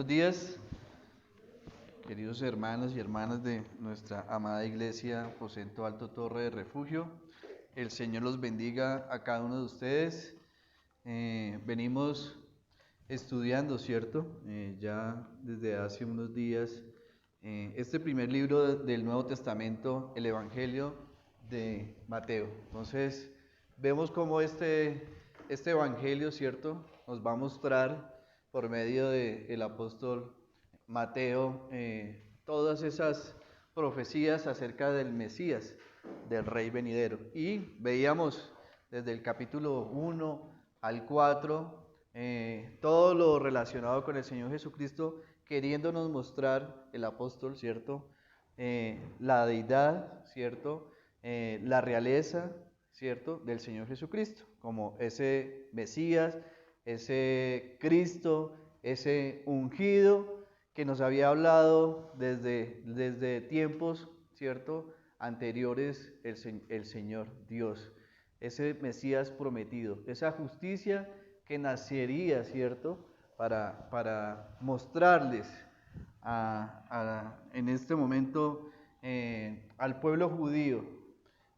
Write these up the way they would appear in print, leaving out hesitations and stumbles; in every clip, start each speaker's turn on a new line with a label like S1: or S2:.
S1: Buenos días, queridos hermanos y hermanas de nuestra amada iglesia Aposento Alto Torre de Refugio. El Señor los bendiga a cada uno de ustedes. Venimos estudiando, ¿cierto? Ya desde hace unos días, este primer libro del Nuevo Testamento, el Evangelio de Mateo. Entonces, vemos cómo este Evangelio, ¿cierto?, nos va a mostrar por medio del apóstol Mateo todas esas profecías acerca del Mesías, del Rey venidero. Y veíamos desde el capítulo 1 al 4 todo lo relacionado con el Señor Jesucristo, queriéndonos mostrar el apóstol, ¿cierto? La deidad, ¿cierto? La realeza, ¿cierto?, del Señor Jesucristo, como ese Mesías, ese Cristo, ese ungido que nos había hablado desde tiempos, ¿cierto?, anteriores el Señor Dios, ese Mesías prometido, esa justicia que nacería, ¿cierto?, para mostrarles en este momento al pueblo judío,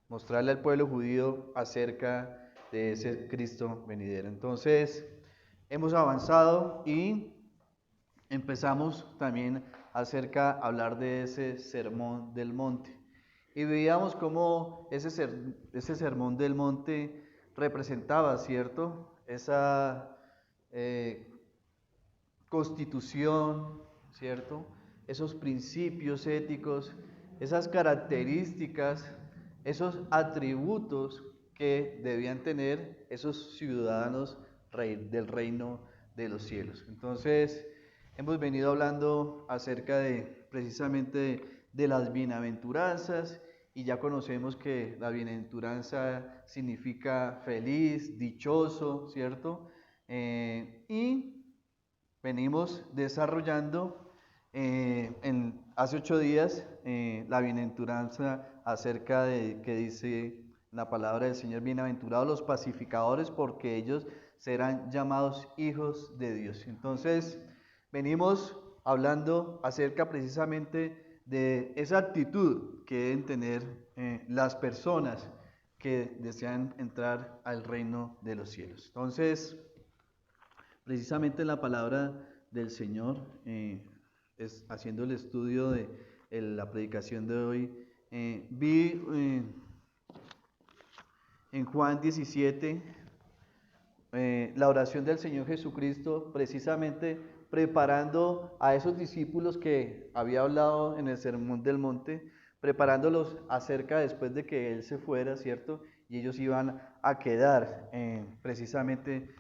S1: mostrarle al pueblo judío acerca de ese Cristo venidero. Entonces, hemos avanzado y empezamos también acerca de hablar de ese sermón del monte. Y veíamos cómo ese sermón del monte representaba, ¿cierto?, esa constitución, ¿cierto?, esos principios éticos, esas características, esos atributos que debían tener esos ciudadanos del reino de los cielos. Entonces, hemos venido hablando acerca de precisamente de las bienaventuranzas, y ya conocemos que la bienaventuranza significa feliz, dichoso, ¿cierto? Y venimos desarrollando hace 8 días la bienaventuranza acerca de que dice la palabra del Señor: bienaventurados los pacificadores, porque ellos serán llamados hijos de Dios. Entonces, venimos hablando acerca precisamente de esa actitud que deben tener las personas que desean entrar al reino de los cielos. Entonces, precisamente la palabra del Señor, haciendo el estudio de la predicación de hoy, vi en Juan 17 la oración del Señor Jesucristo, precisamente preparando a esos discípulos que había hablado en el Sermón del Monte, preparándolos acerca después de que Él se fuera, ¿cierto? Y ellos iban a quedar precisamente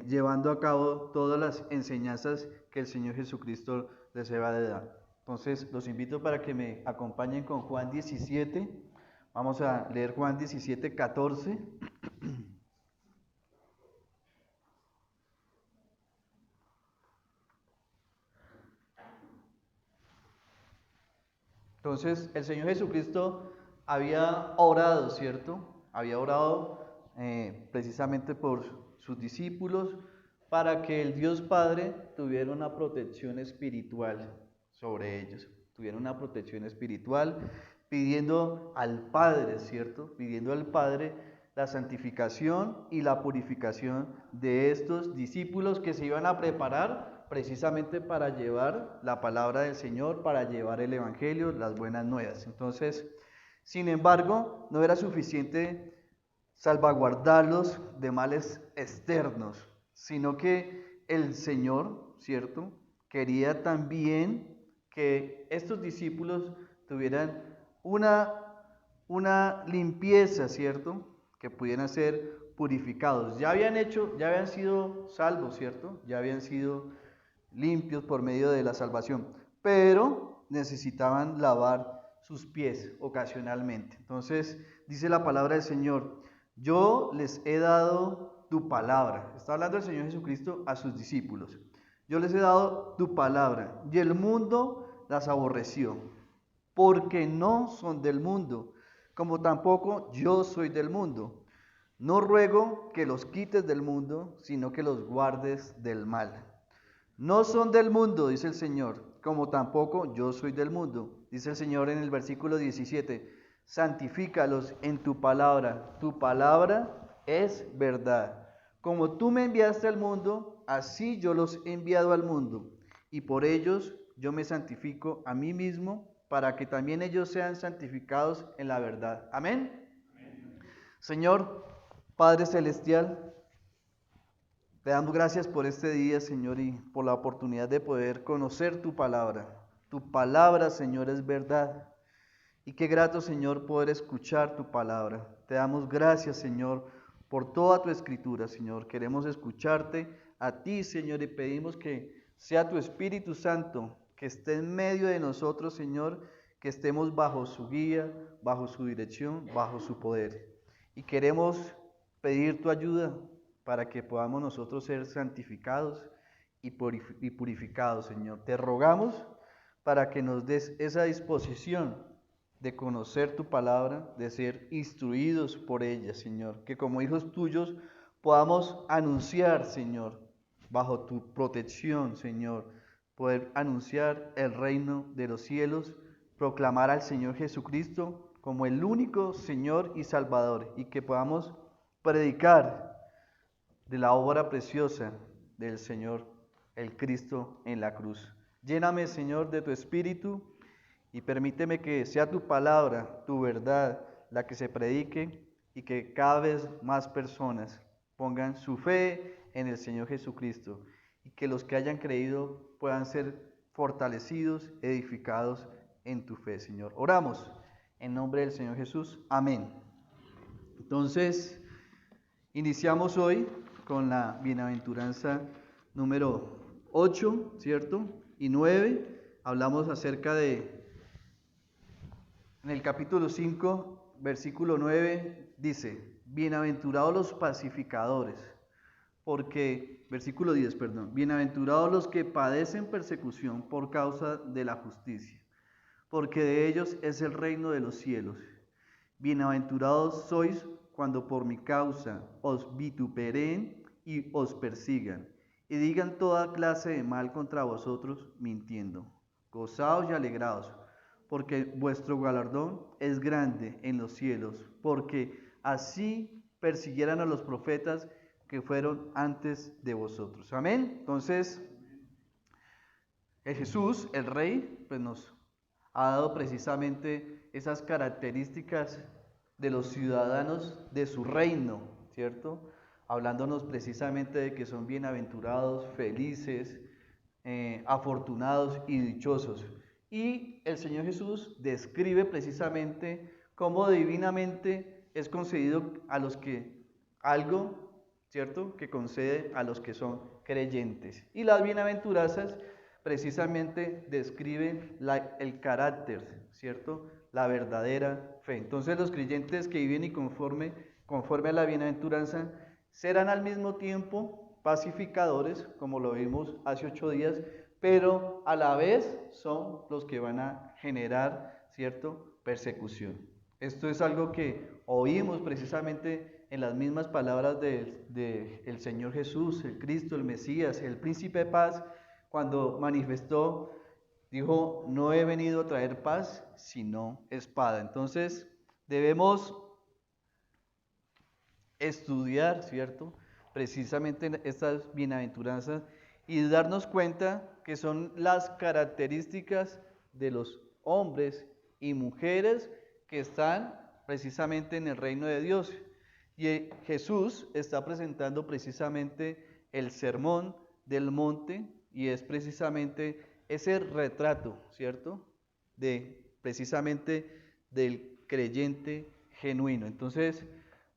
S1: llevando a cabo todas las enseñanzas que el Señor Jesucristo les iba a dar. Entonces, los invito para que me acompañen con Juan 17. Vamos a leer Juan 17, 14. Entonces, el Señor Jesucristo había orado, ¿cierto? Había orado precisamente por sus discípulos, para que el Dios Padre tuviera una protección espiritual sobre ellos, tuviera una protección espiritual, pidiendo al Padre, ¿cierto? Pidiendo al Padre la santificación y la purificación de estos discípulos que se iban a preparar precisamente para llevar la palabra del Señor, para llevar el Evangelio, las buenas nuevas. Entonces, sin embargo, no era suficiente salvaguardarlos de males externos, sino que el Señor, ¿cierto?, quería también que estos discípulos tuvieran una limpieza, ¿cierto?, que pudieran ser purificados. Ya habían sido salvos, ¿cierto?, ya habían sido limpios por medio de la salvación, pero necesitaban lavar sus pies ocasionalmente. Entonces, dice la palabra del Señor: yo les he dado tu palabra. Está hablando el Señor Jesucristo a sus discípulos. Yo les he dado tu palabra, y el mundo las aborreció, porque no son del mundo, como tampoco yo soy del mundo. No ruego que los quites del mundo, sino que los guardes del mal. No son del mundo, dice el Señor, como tampoco yo soy del mundo. Dice el Señor en el versículo 17, santifícalos en tu palabra es verdad. Como tú me enviaste al mundo, así yo los he enviado al mundo, y por ellos yo me santifico a mí mismo, para que también ellos sean santificados en la verdad. Amén. Amén. Señor, Padre Celestial, te damos gracias por este día, Señor, y por la oportunidad de poder conocer tu palabra. Tu palabra, Señor, es verdad. Y qué grato, Señor, poder escuchar tu palabra. Te damos gracias, Señor, por toda tu escritura, Señor. Queremos escucharte a ti, Señor, y pedimos que sea tu Espíritu Santo, que esté en medio de nosotros, Señor, que estemos bajo su guía, bajo su dirección, bajo su poder. Y queremos pedir tu ayuda para que podamos nosotros ser santificados y purificados, Señor. Te rogamos para que nos des esa disposición de conocer tu palabra, de ser instruidos por ella, Señor. Que como hijos tuyos podamos anunciar, Señor, bajo tu protección, Señor, poder anunciar el reino de los cielos, proclamar al Señor Jesucristo como el único Señor y Salvador, y que podamos predicar de la obra preciosa del Señor, el Cristo en la cruz. Lléname, Señor, de tu Espíritu y permíteme que sea tu palabra, tu verdad, la que se predique y que cada vez más personas pongan su fe en el Señor Jesucristo y que los que hayan creído puedan ser fortalecidos, edificados en tu fe, Señor. Oramos en nombre del Señor Jesús. Amén. Entonces, iniciamos hoy con la bienaventuranza número 8, ¿cierto? Y 9, hablamos acerca de, en el capítulo 5, versículo 9, dice, bienaventurados los pacificadores, porque, versículo 10, perdón, bienaventurados los que padecen persecución por causa de la justicia, porque de ellos es el reino de los cielos. Bienaventurados sois cuando por mi causa os vituperen y os persigan, y digan toda clase de mal contra vosotros, mintiendo. Gozaos y alegraos, porque vuestro galardón es grande en los cielos, porque así persiguieran a los profetas que fueron antes de vosotros. Amén. Entonces, Jesús, el Rey, pues nos ha dado precisamente esas características de los ciudadanos de su reino, ¿cierto? Hablándonos precisamente de que son bienaventurados, felices, afortunados y dichosos. Y el Señor Jesús describe precisamente cómo divinamente es concedido a los que algo, ¿cierto?, que concede a los que son creyentes. Y las bienaventuranzas precisamente describen el carácter, ¿cierto?, la verdadera fe. Entonces los creyentes que viven y conforme a la bienaventuranza serán al mismo tiempo pacificadores, como lo vimos hace 8 días, pero a la vez son los que van a generar, ¿cierto?, persecución. Esto es algo que oímos precisamente en las mismas palabras del Señor Jesús, el Cristo, el Mesías, el Príncipe de Paz, cuando manifestó, dijo, no he venido a traer paz, sino espada. Entonces, debemos estudiar, ¿cierto?, precisamente estas bienaventuranzas y darnos cuenta que son las características de los hombres y mujeres que están precisamente en el reino de Dios. Y Jesús está presentando precisamente el sermón del monte y es precisamente ese retrato, ¿cierto?, de precisamente del creyente genuino. Entonces,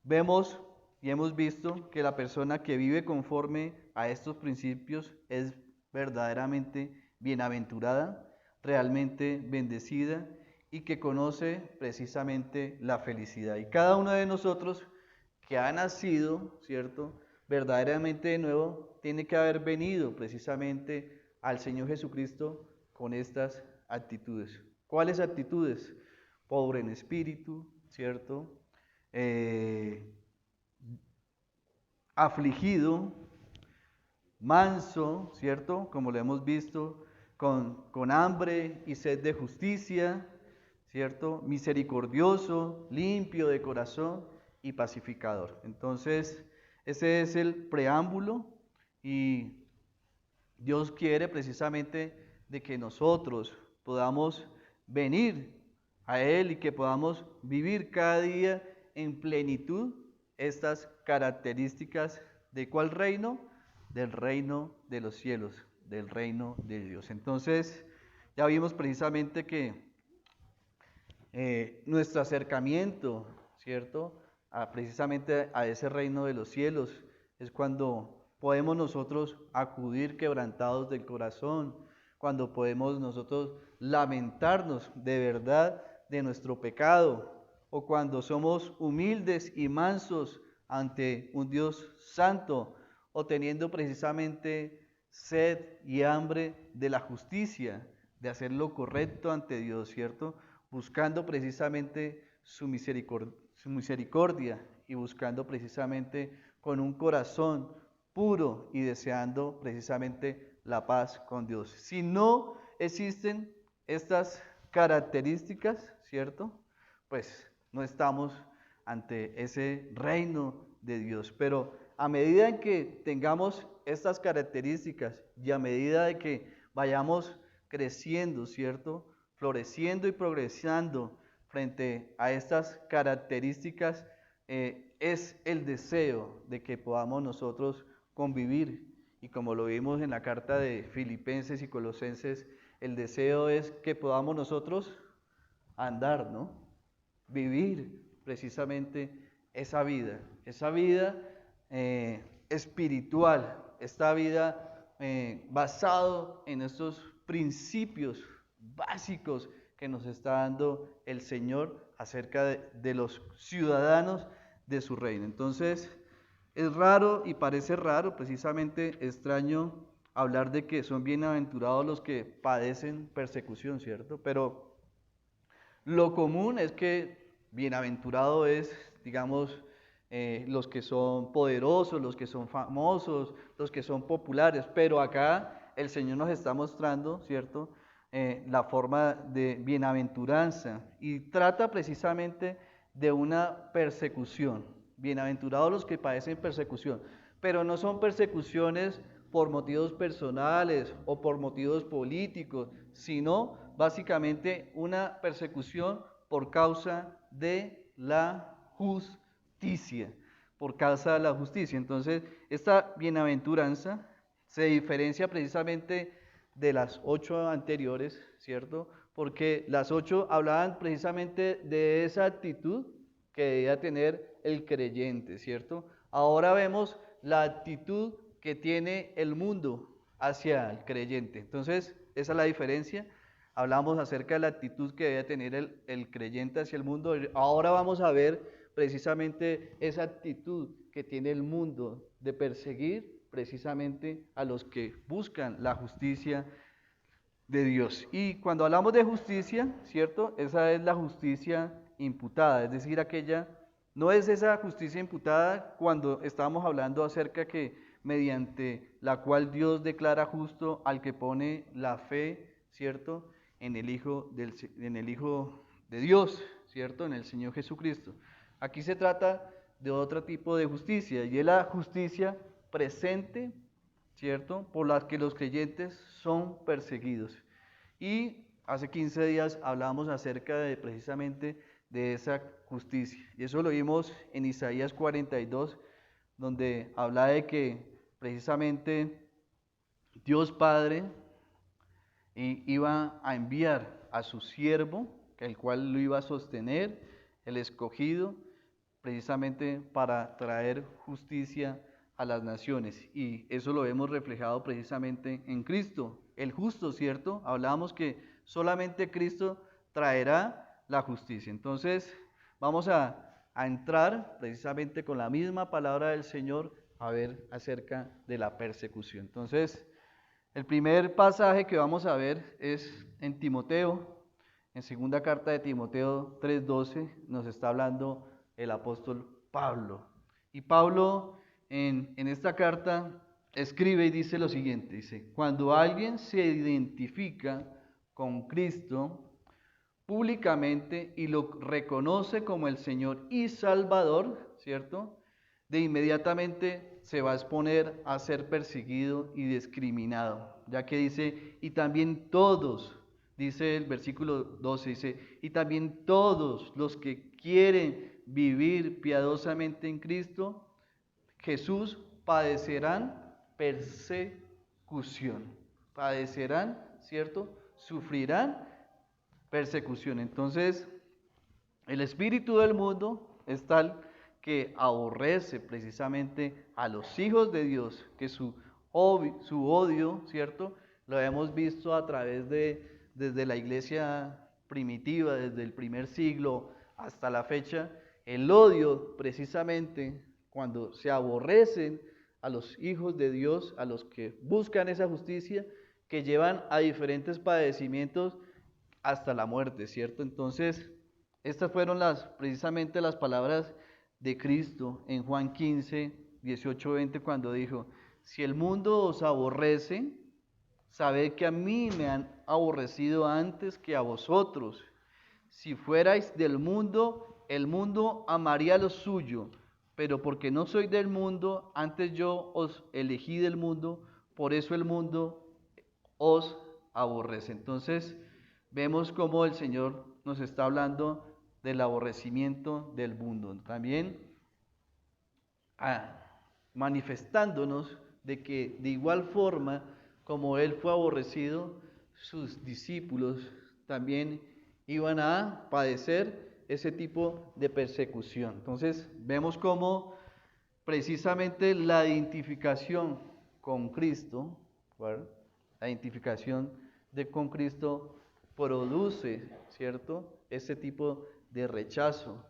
S1: vemos y hemos visto que la persona que vive conforme a estos principios es verdaderamente bienaventurada, realmente bendecida y que conoce precisamente la felicidad. Y cada uno de nosotros que ha nacido, ¿cierto?, verdaderamente de nuevo, tiene que haber venido precisamente al Señor Jesucristo con estas actitudes. ¿Cuáles actitudes? Pobre en espíritu, ¿cierto?, afligido, manso, ¿cierto? Como lo hemos visto, con hambre y sed de justicia, ¿cierto? Misericordioso, limpio de corazón y pacificador. Entonces, ese es el preámbulo y Dios quiere precisamente de que nosotros podamos venir a Él y que podamos vivir cada día en plenitud estas características de ¿cuál reino? Del reino de los cielos, del reino de Dios. Entonces, ya vimos precisamente que nuestro acercamiento, ¿cierto? Precisamente a ese reino de los cielos es cuando podemos nosotros acudir quebrantados del corazón, cuando podemos nosotros lamentarnos de verdad de nuestro pecado, o cuando somos humildes y mansos ante un Dios santo, o teniendo precisamente sed y hambre de la justicia, de hacer lo correcto ante Dios, ¿cierto? Buscando precisamente su misericordia y buscando precisamente con un corazón puro y deseando precisamente la paz con Dios. Si no existen estas características, ¿cierto? Pues no estamos ante ese reino de Dios. Pero a medida en que tengamos estas características y a medida de que vayamos creciendo, ¿cierto? Floreciendo y progresando frente a estas características, es el deseo de que podamos nosotros convivir. Y como lo vimos en la carta de Filipenses y Colosenses, el deseo es que podamos nosotros andar, ¿no? Vivir precisamente esa vida espiritual, esta vida basado en estos principios básicos que nos está dando el Señor acerca de los ciudadanos de su reino. Entonces, es raro y parece raro, precisamente extraño, hablar de que son bienaventurados los que padecen persecución, ¿cierto? Pero lo común es que bienaventurado es, digamos, los que son poderosos, los que son famosos, los que son populares, pero acá el Señor nos está mostrando, ¿cierto? La forma de bienaventuranza y trata precisamente de una persecución. Bienaventurados los que padecen persecución, pero no son persecuciones por motivos personales o por motivos políticos, sino básicamente una persecución por causa de la justicia, por causa de la justicia. Entonces, esta bienaventuranza se diferencia precisamente de las 8 anteriores, ¿cierto? Porque las 8 hablaban precisamente de esa actitud que debía tener el creyente, ¿cierto? Ahora vemos la actitud que tiene el mundo hacia el creyente. Entonces, esa es la diferencia. Hablamos acerca de la actitud que debe tener el creyente hacia el mundo. Ahora vamos a ver precisamente esa actitud que tiene el mundo de perseguir precisamente a los que buscan la justicia de Dios. Y cuando hablamos de justicia, ¿cierto? Esa es la justicia imputada, es decir, aquella, no es esa justicia imputada cuando estamos hablando acerca que mediante la cual Dios declara justo al que pone la fe, ¿cierto? En el Hijo de Dios, ¿cierto? En el Señor Jesucristo. Aquí se trata de otro tipo de justicia y es la justicia presente, ¿cierto? Por la que los creyentes son perseguidos. Y hace 15 días hablamos acerca de precisamente de esa justicia. Y eso lo vimos en Isaías 42, donde habla de que precisamente Dios Padre iba a enviar a su siervo, el cual lo iba a sostener, el escogido, precisamente para traer justicia a las naciones. Y eso lo vemos reflejado precisamente en Cristo, el justo, ¿cierto? Hablábamos que solamente Cristo traerá la justicia. Entonces, vamos a entrar precisamente con la misma palabra del Señor a ver acerca de la persecución. Entonces, el primer pasaje que vamos a ver es en Timoteo, en segunda carta de Timoteo 3:12, nos está hablando el apóstol Pablo. Y Pablo en esta carta escribe y dice lo siguiente, dice, cuando alguien se identifica con Cristo públicamente y lo reconoce como el Señor y Salvador, ¿cierto? De inmediatamente se va a exponer a ser perseguido y discriminado, ya que dice, y también todos, dice el versículo 12, dice, y también todos los que quieren vivir piadosamente en Cristo, Jesús, padecerán persecución, padecerán, ¿cierto? Sufrirán persecución. Entonces, el espíritu del mundo es tal que aborrece precisamente a los hijos de Dios, que su odio, ¿cierto? Lo hemos visto a través desde la iglesia primitiva, desde el primer siglo hasta la fecha, el odio precisamente cuando se aborrecen a los hijos de Dios, a los que buscan esa justicia, que llevan a diferentes padecimientos hasta la muerte, ¿cierto? Entonces, estas fueron precisamente las palabras de Cristo en Juan 15, 18, 20, cuando dijo, si el mundo os aborrece, sabed que a mí me han aborrecido antes que a vosotros. Si fuerais del mundo, el mundo amaría lo suyo, pero porque no soy del mundo, antes yo os elegí del mundo, por eso el mundo os aborrece. Entonces, vemos cómo el Señor nos está hablando del aborrecimiento del mundo. También manifestándonos de que de igual forma como Él fue aborrecido, sus discípulos también iban a padecer ese tipo de persecución. Entonces vemos cómo precisamente la identificación con Cristo, ¿verdad? La identificación con Cristo produce, ¿cierto? Ese tipo de rechazo,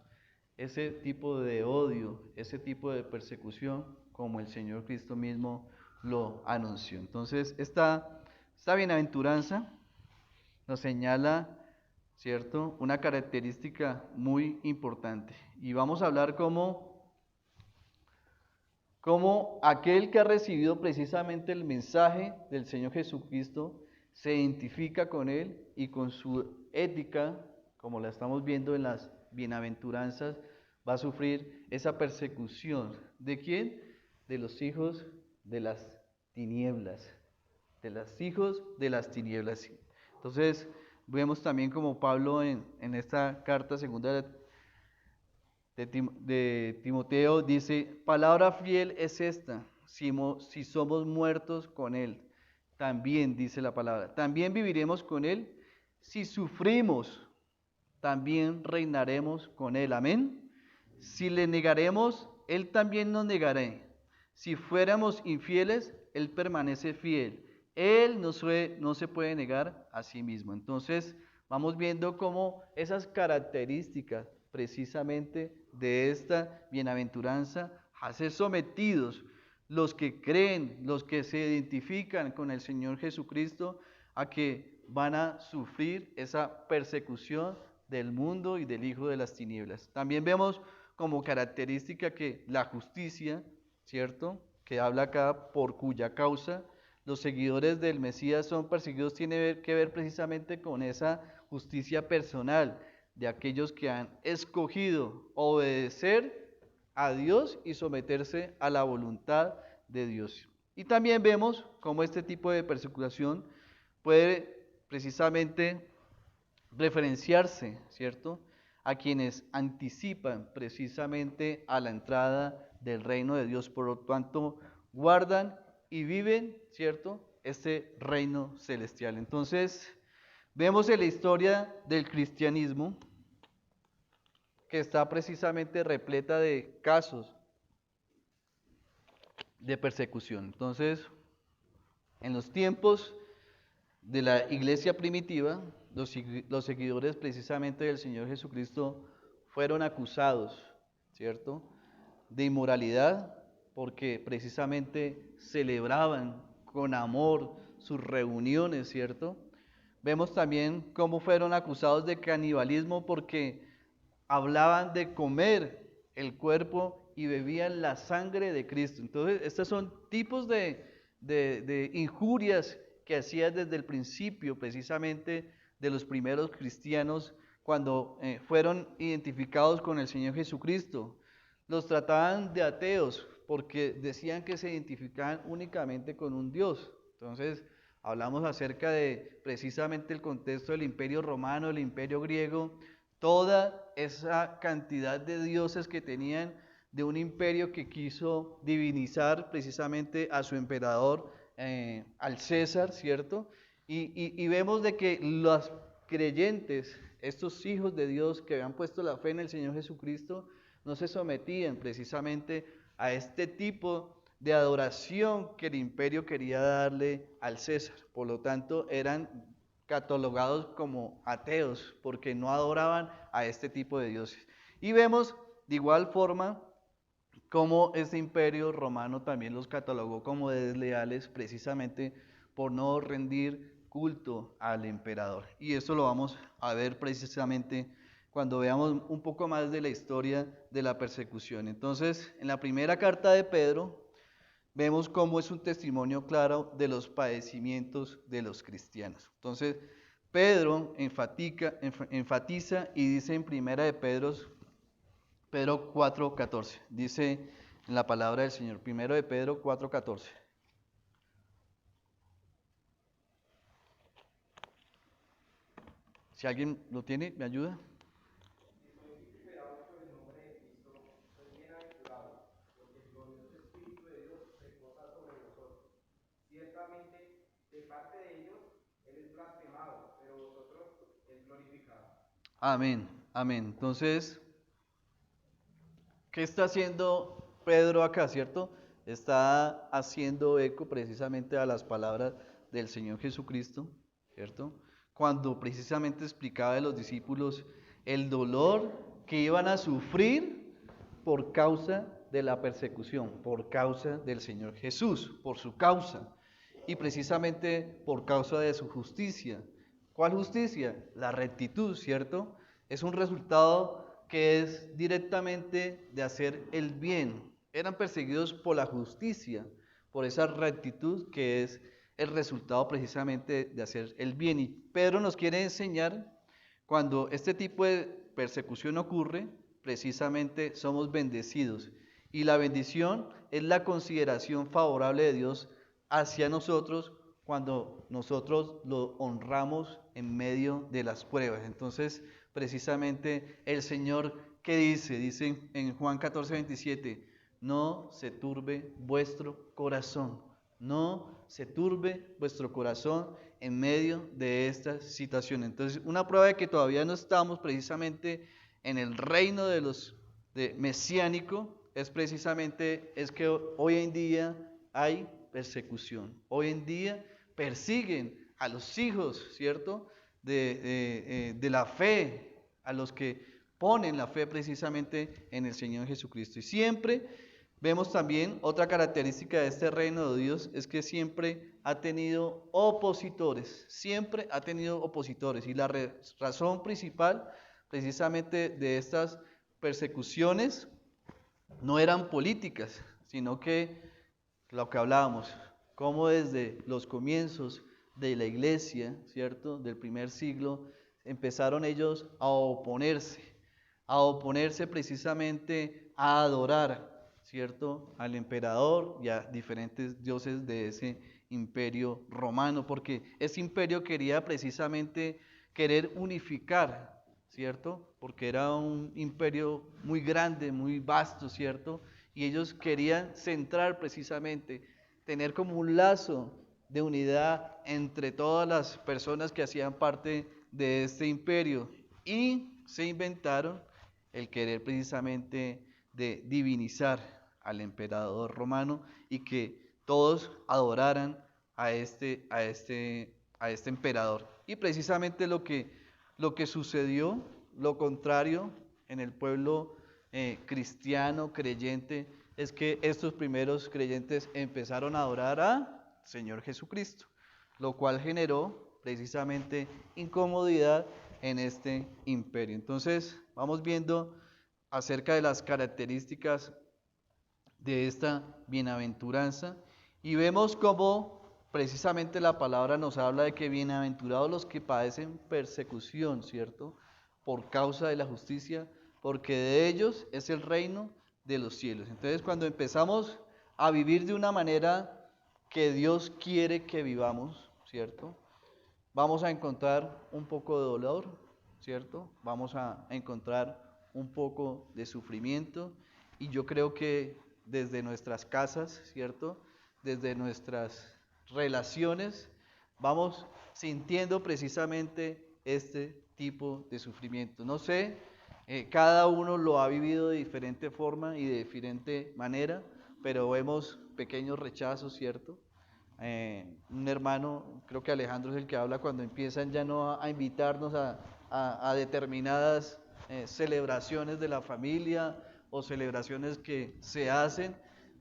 S1: ese tipo de odio, ese tipo de persecución, como el Señor Cristo mismo lo anunció. Entonces, esta bienaventuranza nos señala, ¿cierto?, una característica muy importante. Y vamos a hablar como aquel que ha recibido precisamente el mensaje del Señor Jesucristo se identifica con Él y con su ética, como la estamos viendo en las bienaventuranzas, va a sufrir esa persecución. ¿De quién? De los hijos de las tinieblas. De los hijos de las tinieblas. Entonces, vemos también como Pablo en esta carta segunda de Timoteo dice, palabra fiel es esta, si somos muertos con Él, también dice la palabra, también viviremos con Él, si sufrimos, también reinaremos con Él, amén. Si le negaremos, Él también nos negará. Si fuéramos infieles, Él permanece fiel. Él no se puede negar a sí mismo. Entonces, vamos viendo cómo esas características precisamente de esta bienaventuranza, a ser sometidos los que creen, los que se identifican con el Señor Jesucristo, a que van a sufrir esa persecución del mundo y del hijo de las tinieblas. También vemos como característica que la justicia, ¿cierto?, que habla acá, por cuya causa los seguidores del Mesías son perseguidos, tiene que ver precisamente con esa justicia personal de aquellos que han escogido obedecer a Dios y someterse a la voluntad de Dios. Y también vemos cómo este tipo de persecución puede precisamente referenciarse, ¿cierto?, a quienes anticipan precisamente a la entrada del reino de Dios, por lo tanto guardan y viven, ¿cierto?, este reino celestial. Entonces, vemos en la historia del cristianismo que está precisamente repleta de casos de persecución. Entonces, en los tiempos de la iglesia primitiva, los seguidores precisamente del Señor Jesucristo fueron acusados, ¿cierto?, de inmoralidad, porque precisamente celebraban con amor sus reuniones, ¿cierto? Vemos también cómo fueron acusados de canibalismo porque hablaban de comer el cuerpo y bebían la sangre de Cristo. Entonces, estos son tipos de injurias que hacía desde el principio, precisamente de los primeros cristianos, cuando fueron identificados con el Señor Jesucristo. Los trataban de ateos porque decían que se identificaban únicamente con un Dios. Entonces, hablamos acerca de precisamente el contexto del Imperio Romano, el Imperio Griego, toda esa cantidad de dioses que tenían, de un imperio que quiso divinizar precisamente a su emperador, al César, ¿cierto? Y vemos de que los creyentes, estos hijos de Dios que habían puesto la fe en el Señor Jesucristo, no se sometían precisamente a este tipo de adoración que el imperio quería darle al César. Por lo tanto, eran catalogados como ateos porque no adoraban a este tipo de dioses. Y vemos de igual forma cómo este imperio romano también los catalogó como desleales precisamente por no rendir culto al emperador. Y eso lo vamos a ver precisamente cuando veamos un poco más de la historia de la persecución. Entonces, en la primera carta de Pedro, vemos cómo es un testimonio claro de los padecimientos de los cristianos. Entonces, Pedro enfatiza y dice en primera de Pedro 4:14, dice en la palabra del Señor, primero de Pedro 4:14. Si alguien lo tiene, ¿me ayuda? Amén, amén. Entonces, ¿qué está haciendo Pedro acá, cierto? Está haciendo eco precisamente a las palabras del Señor Jesucristo, ¿cierto? Cuando precisamente explicaba a los discípulos el dolor que iban a sufrir por causa de la persecución, por causa del Señor Jesús, por su causa, y precisamente por causa de su justicia. ¿Cuál justicia? La rectitud, ¿cierto? Es un resultado que es directamente de hacer el bien. Eran perseguidos por la justicia, por esa rectitud que es el resultado precisamente de hacer el bien. Y Pedro nos quiere enseñar, cuando este tipo de persecución ocurre, precisamente somos bendecidos. Y la bendición es la consideración favorable de Dios hacia nosotros cuando nosotros lo honramos en medio de las pruebas. Entonces, precisamente el Señor, ¿qué dice? Dice en Juan 14:27, no se turbe vuestro corazón, no se turbe vuestro corazón en medio de esta situación. Entonces, una prueba de que todavía no estamos precisamente en el reino de los mesiánico es precisamente que hoy en día hay persecución. Hoy en día persiguen a los hijos, ¿cierto? De la fe, a los que ponen la fe precisamente en el Señor Jesucristo. Y siempre vemos también otra característica de este reino de Dios, es que siempre ha tenido opositores, siempre ha tenido opositores. Y la razón principal precisamente de estas persecuciones no eran políticas, sino que lo que hablábamos, cómo desde los comienzos de la iglesia, ¿cierto?, del primer siglo, empezaron ellos a oponerse precisamente a adorar, ¿cierto?, al emperador y a diferentes dioses de ese imperio romano, porque ese imperio quería precisamente querer unificar, ¿cierto?, porque era un imperio muy grande, muy vasto, ¿cierto?, y ellos querían centrar precisamente, tener como un lazo de unidad entre todas las personas que hacían parte de este imperio, y se inventaron el querer precisamente de divinizar al emperador romano y que todos adoraran a este emperador. Y precisamente lo que sucedió, lo contrario en el pueblo cristiano, creyente, es que estos primeros creyentes empezaron a adorar a Señor Jesucristo, lo cual generó precisamente incomodidad en este imperio. Entonces, vamos viendo acerca de las características de esta bienaventuranza. Y vemos cómo precisamente la palabra nos habla de que bienaventurados los que padecen persecución, ¿cierto? Por causa de la justicia, porque de ellos es el reino de los cielos. Entonces, cuando empezamos a vivir de una manera que Dios quiere que vivamos, ¿cierto? Vamos a encontrar un poco de dolor, ¿cierto? Vamos a encontrar un poco de sufrimiento, y yo creo que desde nuestras casas, ¿cierto? Desde nuestras relaciones, vamos sintiendo precisamente este tipo de sufrimiento. No sé, cada uno lo ha vivido de diferente forma y de diferente manera, pero vemos pequeños rechazos, ¿cierto? Un hermano, creo que Alejandro es el que habla cuando empiezan ya no a invitarnos a determinadas celebraciones de la familia o celebraciones que se hacen.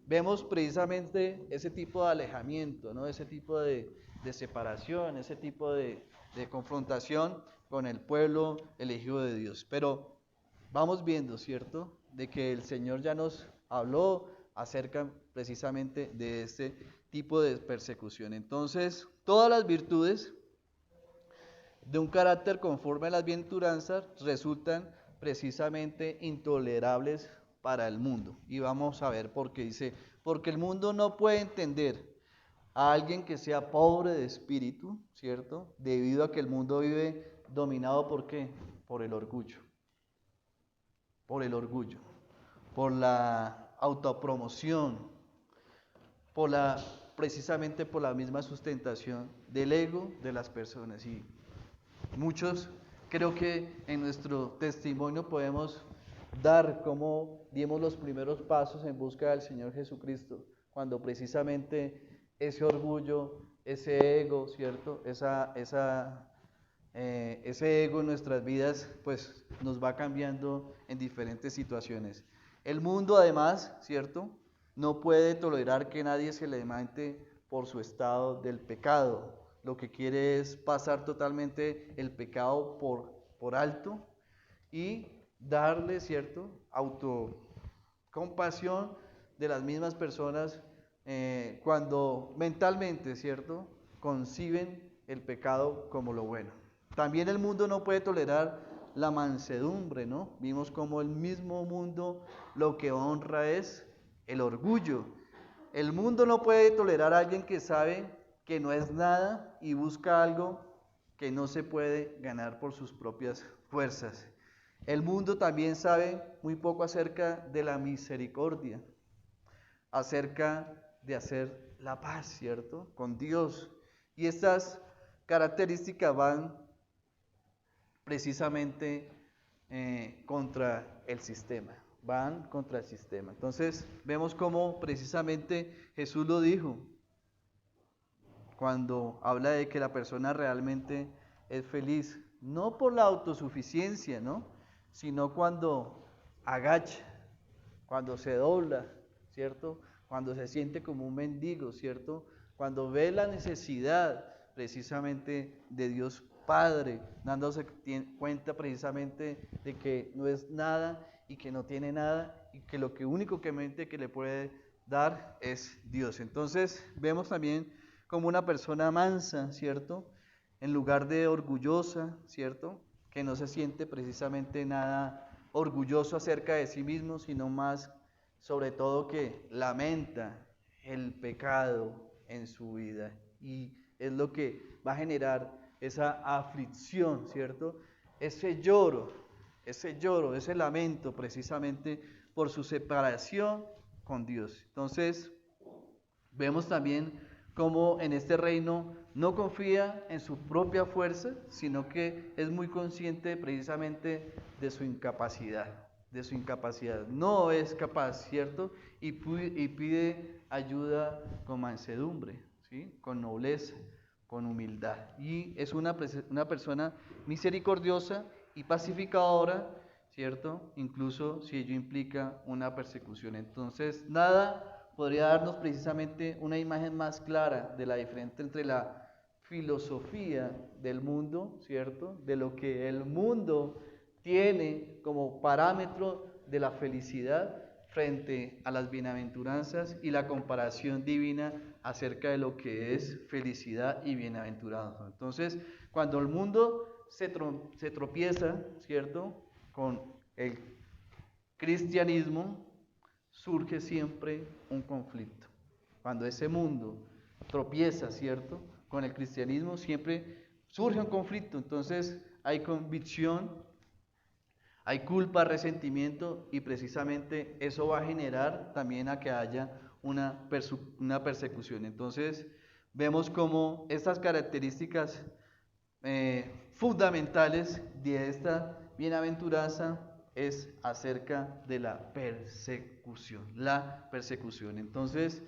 S1: Vemos precisamente ese tipo de alejamiento, ¿no? Ese tipo de separación, ese tipo de confrontación con el pueblo elegido de Dios. Pero vamos viendo, ¿cierto?, de que el Señor ya nos habló acerca precisamente de este tipo de persecución. Entonces, todas las virtudes de un carácter conforme a las bienaventuranzas resultan precisamente intolerables para el mundo. Y vamos a ver por qué. Dice, porque el mundo no puede entender a alguien que sea pobre de espíritu, ¿cierto? Debido a que el mundo vive dominado ¿por qué? Por el orgullo. Por el orgullo, por la autopromoción, precisamente por la misma sustentación del ego de las personas. Y muchos, creo que en nuestro testimonio podemos dar cómo dimos los primeros pasos en busca del Señor Jesucristo, cuando precisamente ese orgullo, ese ego, ¿cierto? Ese ego en nuestras vidas pues nos va cambiando en diferentes situaciones. El mundo además, ¿cierto?, no puede tolerar que nadie se le levante por su estado del pecado. Lo que quiere es pasar totalmente el pecado por alto y darle, ¿cierto?, autocompasión de las mismas personas cuando mentalmente, ¿cierto?, conciben el pecado como lo bueno. También el mundo no puede tolerar la mansedumbre, ¿no? Vimos como el mismo mundo lo que honra es el orgullo. El mundo no puede tolerar a alguien que sabe que no es nada y busca algo que no se puede ganar por sus propias fuerzas. El mundo también sabe muy poco acerca de la misericordia, acerca de hacer la paz, ¿cierto?, con Dios. Y estas características van precisamente contra el sistema, van contra el sistema. Entonces vemos cómo precisamente Jesús lo dijo cuando habla de que la persona realmente es feliz, no por la autosuficiencia, ¿no?, sino cuando agacha, cuando se dobla, ¿cierto?, cuando se siente como un mendigo, ¿cierto?, cuando ve la necesidad precisamente de Dios Padre, dándose cuenta precisamente de que no es nada y que no tiene nada y que lo único que le puede dar es Dios. Entonces vemos también como una persona mansa, ¿cierto?, en lugar de orgullosa, ¿cierto?, que no se siente precisamente nada orgulloso acerca de sí mismo, sino más sobre todo que lamenta el pecado en su vida, y es lo que va a generar esa aflicción, ¿cierto?, ese lloro, ese lamento precisamente por su separación con Dios. Entonces vemos también cómo en este reino no confía en su propia fuerza, sino que es muy consciente precisamente de su incapacidad, no es capaz, ¿cierto?, y pide ayuda con mansedumbre, ¿sí?, con nobleza, con humildad, y es una persona misericordiosa y pacificadora, ¿cierto?, incluso si ello implica una persecución. Entonces nada podría darnos precisamente una imagen más clara de la diferencia entre la filosofía del mundo, ¿cierto?, de lo que el mundo tiene como parámetro de la felicidad, frente a las bienaventuranzas y la comparación divina acerca de lo que es felicidad y bienaventurado. Entonces, cuando el mundo se tropieza, ¿cierto?, con el cristianismo, surge siempre un conflicto. Cuando ese mundo tropieza, ¿cierto?, con el cristianismo, siempre surge un conflicto. Entonces hay convicción, hay culpa, resentimiento, y precisamente eso va a generar también a que haya una persecución. Entonces vemos como estas características fundamentales de esta bienaventuranza es acerca de la persecución. La persecución. Entonces,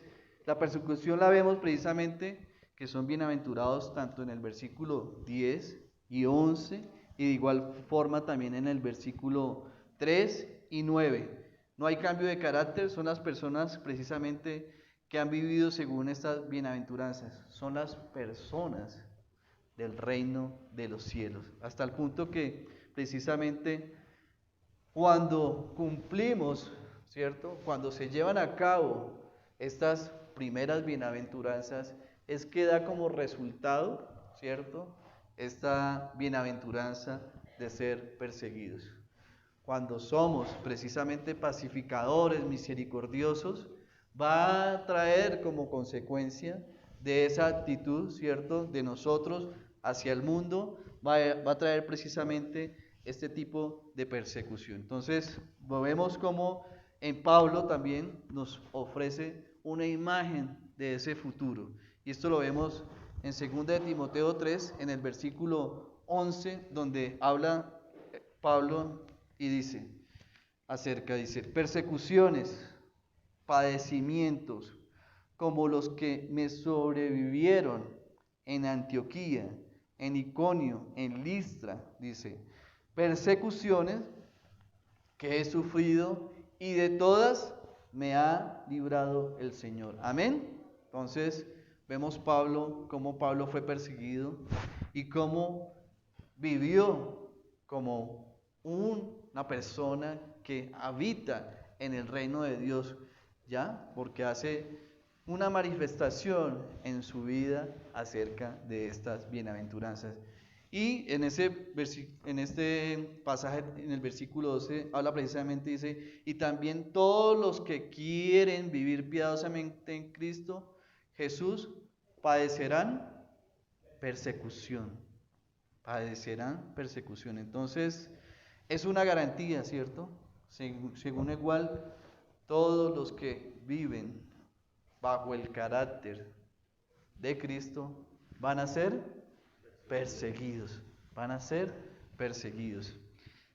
S1: la persecución la vemos precisamente que son bienaventurados tanto en el versículo 10 y 11, y de igual forma también en el versículo 3 y 9. No hay cambio de carácter, son las personas precisamente que han vivido según estas bienaventuranzas. Son las personas del reino de los cielos. Hasta el punto que precisamente cuando cumplimos, ¿cierto?, cuando se llevan a cabo estas primeras bienaventuranzas, es que da como resultado, ¿cierto?, esta bienaventuranza de ser perseguidos. Cuando somos precisamente pacificadores, misericordiosos, va a traer como consecuencia de esa actitud, ¿cierto?, de nosotros hacia el mundo, va a traer precisamente este tipo de persecución. Entonces, vemos como en Pablo también nos ofrece una imagen de ese futuro. Y esto lo vemos en 2 de Timoteo 3, en el versículo 11, donde habla Pablo y dice, persecuciones, padecimientos, como los que me sobrevivieron en Antioquía, en Iconio, en Listra, dice, persecuciones que he sufrido y de todas me ha librado el Señor. Amén. Entonces, vemos cómo Pablo fue perseguido y cómo vivió como una persona que habita en el reino de Dios, ¿ya? Porque hace una manifestación en su vida acerca de estas bienaventuranzas. Y en este pasaje, en el versículo 12, habla precisamente, dice, y también todos los que quieren vivir piadosamente en Cristo Jesús padecerán persecución. Padecerán persecución. Entonces, es una garantía, ¿cierto? Según igual, todos los que viven bajo el carácter de Cristo van a ser perseguidos. Van a ser perseguidos.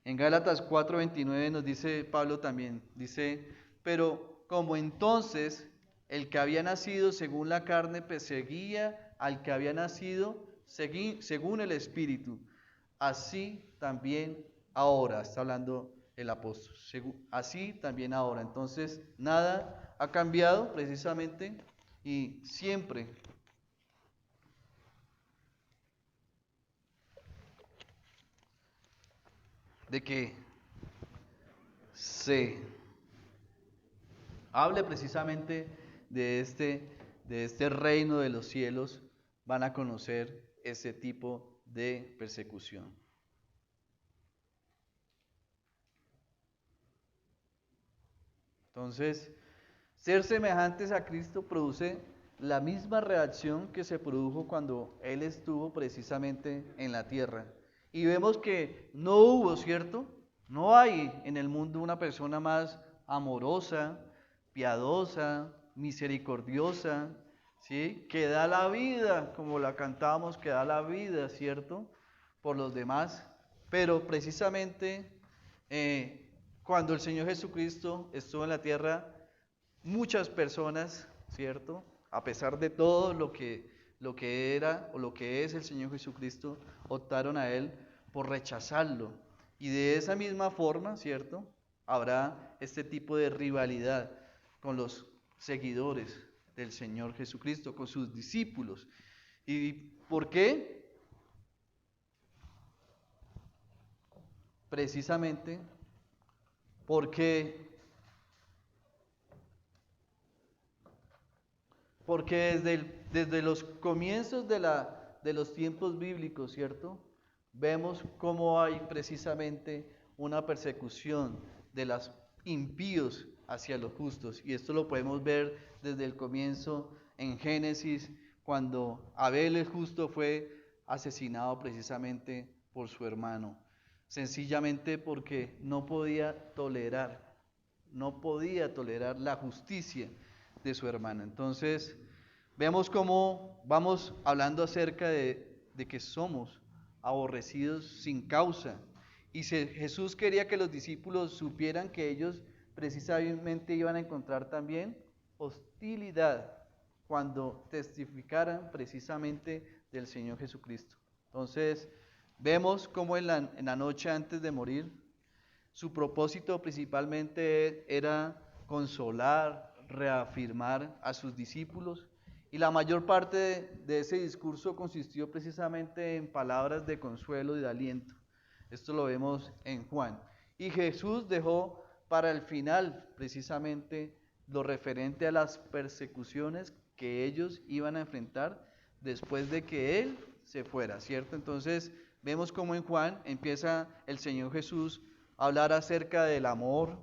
S1: En Gálatas 4:29 nos dice Pablo también, dice, pero como entonces el que había nacido según la carne perseguía al que había nacido según el Espíritu, así también ahora, está hablando el apóstol, así también ahora. Entonces, nada ha cambiado precisamente y siempre de que se hable precisamente de este reino de los cielos, van a conocer ese tipo de persecución. Entonces, ser semejantes a Cristo produce la misma reacción que se produjo cuando Él estuvo precisamente en la tierra. Y vemos que no hubo, ¿cierto? No hay en el mundo una persona más amorosa, piadosa, misericordiosa, ¿sí?, que da la vida, como la cantábamos, que da la vida, ¿cierto?, por los demás. Pero precisamente cuando el Señor Jesucristo estuvo en la tierra, muchas personas, ¿cierto?, a pesar de todo lo que era o lo que es el Señor Jesucristo, optaron a Él por rechazarlo. Y de esa misma forma, ¿cierto?, habrá este tipo de rivalidad con los seguidores del Señor Jesucristo, con sus discípulos. ¿Y por qué? Precisamente porque Porque desde los comienzos de los tiempos bíblicos, ¿cierto? Vemos cómo hay precisamente una persecución de los impíos hacia los justos. Y esto lo podemos ver desde el comienzo en Génesis, cuando Abel el justo fue asesinado precisamente por su hermano. Sencillamente porque no podía tolerar la justicia de su hermano. Entonces, vemos cómo vamos hablando acerca de que somos aborrecidos sin causa. Y si Jesús quería que los discípulos supieran que ellos precisamente iban a encontrar también hostilidad cuando testificaran precisamente del Señor Jesucristo. Entonces, vemos cómo en la noche antes de morir, su propósito principalmente era consolar, reafirmar a sus discípulos, y la mayor parte de ese discurso consistió precisamente en palabras de consuelo y de aliento. Esto lo vemos en Juan. Y Jesús dejó para el final precisamente lo referente a las persecuciones que ellos iban a enfrentar después de que Él se fuera, ¿cierto? Entonces vemos cómo en Juan empieza el Señor Jesús a hablar acerca del amor.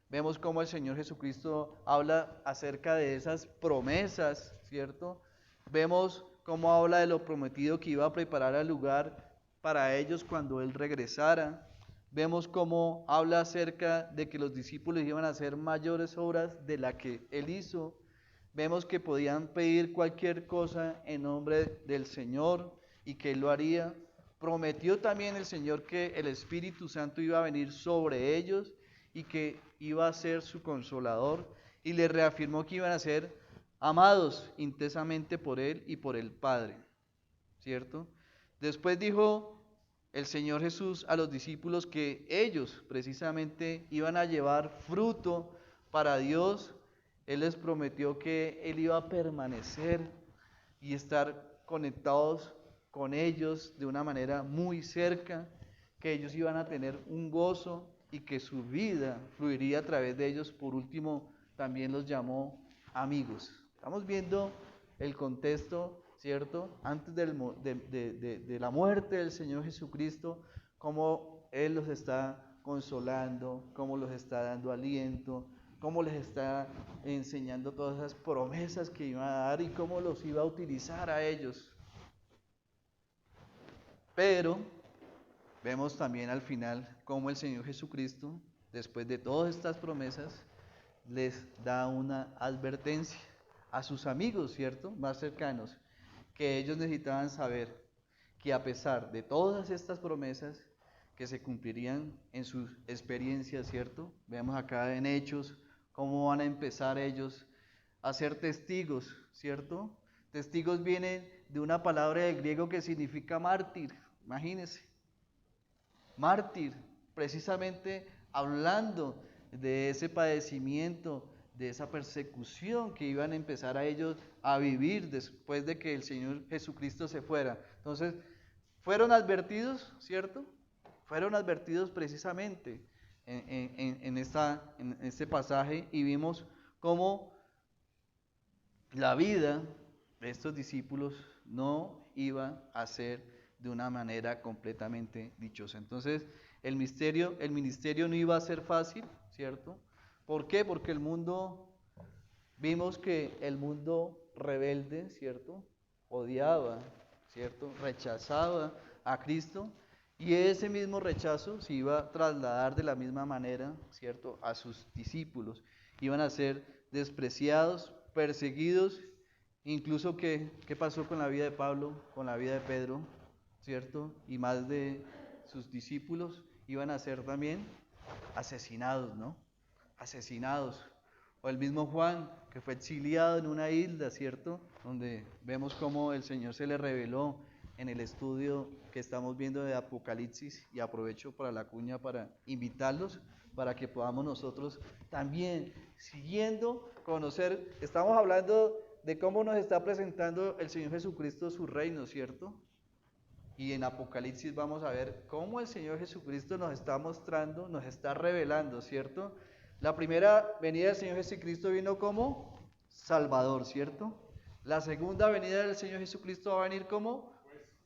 S1: Vemos cómo el Señor Jesucristo habla acerca de esas promesas, ¿cierto? Vemos cómo habla de lo prometido que iba a preparar el lugar para ellos cuando Él regresara. Vemos cómo habla acerca de que los discípulos iban a hacer mayores obras de la que Él hizo. Vemos que podían pedir cualquier cosa en nombre del Señor y que Él lo haría. Prometió también el Señor que el Espíritu Santo iba a venir sobre ellos y que iba a ser su consolador, y le reafirmó que iban a ser amados intensamente por Él y por el Padre, ¿cierto? Después dijo el Señor Jesús a los discípulos que ellos precisamente iban a llevar fruto para Dios. Él les prometió que Él iba a permanecer y estar conectados con ellos de una manera muy cerca, que ellos iban a tener un gozo y que su vida fluiría a través de ellos. Por último, también los llamó amigos. Estamos viendo el contexto, ¿cierto? Antes de la muerte del Señor Jesucristo, cómo Él los está consolando, cómo los está dando aliento, cómo les está enseñando todas esas promesas que iba a dar y cómo los iba a utilizar a ellos. Pero vemos también al final cómo el Señor Jesucristo, después de todas estas promesas, les da una advertencia a sus amigos, ¿cierto?, más cercanos, que ellos necesitaban saber que a pesar de todas estas promesas que se cumplirían en sus experiencias, ¿cierto? Vemos acá en Hechos cómo van a empezar ellos a ser testigos, ¿cierto? Testigos viene de una palabra del griego que significa mártir, imagínense. Mártir, precisamente hablando de ese padecimiento, de esa persecución que iban a empezar a ellos a vivir después de que el Señor Jesucristo se fuera. Entonces, fueron advertidos, ¿cierto? Fueron advertidos precisamente en este pasaje, y vimos cómo la vida de estos discípulos no iba a ser de una manera completamente dichosa. Entonces, el ministerio no iba a ser fácil, ¿cierto? ¿Por qué? Porque vimos que el mundo rebelde, ¿cierto?, odiaba, ¿cierto?, rechazaba a Cristo, y ese mismo rechazo se iba a trasladar de la misma manera, ¿cierto?, a sus discípulos. Iban a ser despreciados, perseguidos. Incluso, ¿qué pasó con la vida de Pablo, con la vida de Pedro, ¿cierto? Y más de sus discípulos iban a ser también asesinados, ¿no? Asesinados. O el mismo Juan, que fue exiliado en una isla, ¿cierto? Donde vemos cómo el Señor se le reveló en el estudio que estamos viendo de Apocalipsis, y aprovecho para la cuña para invitarlos para que podamos nosotros también, siguiendo, conocer. Estamos hablando de cómo nos está presentando el Señor Jesucristo su reino, ¿cierto? Y en Apocalipsis vamos a ver cómo el Señor Jesucristo nos está mostrando, nos está revelando, ¿cierto? La primera venida del Señor Jesucristo vino como Salvador, ¿cierto? La segunda venida del Señor Jesucristo va a venir como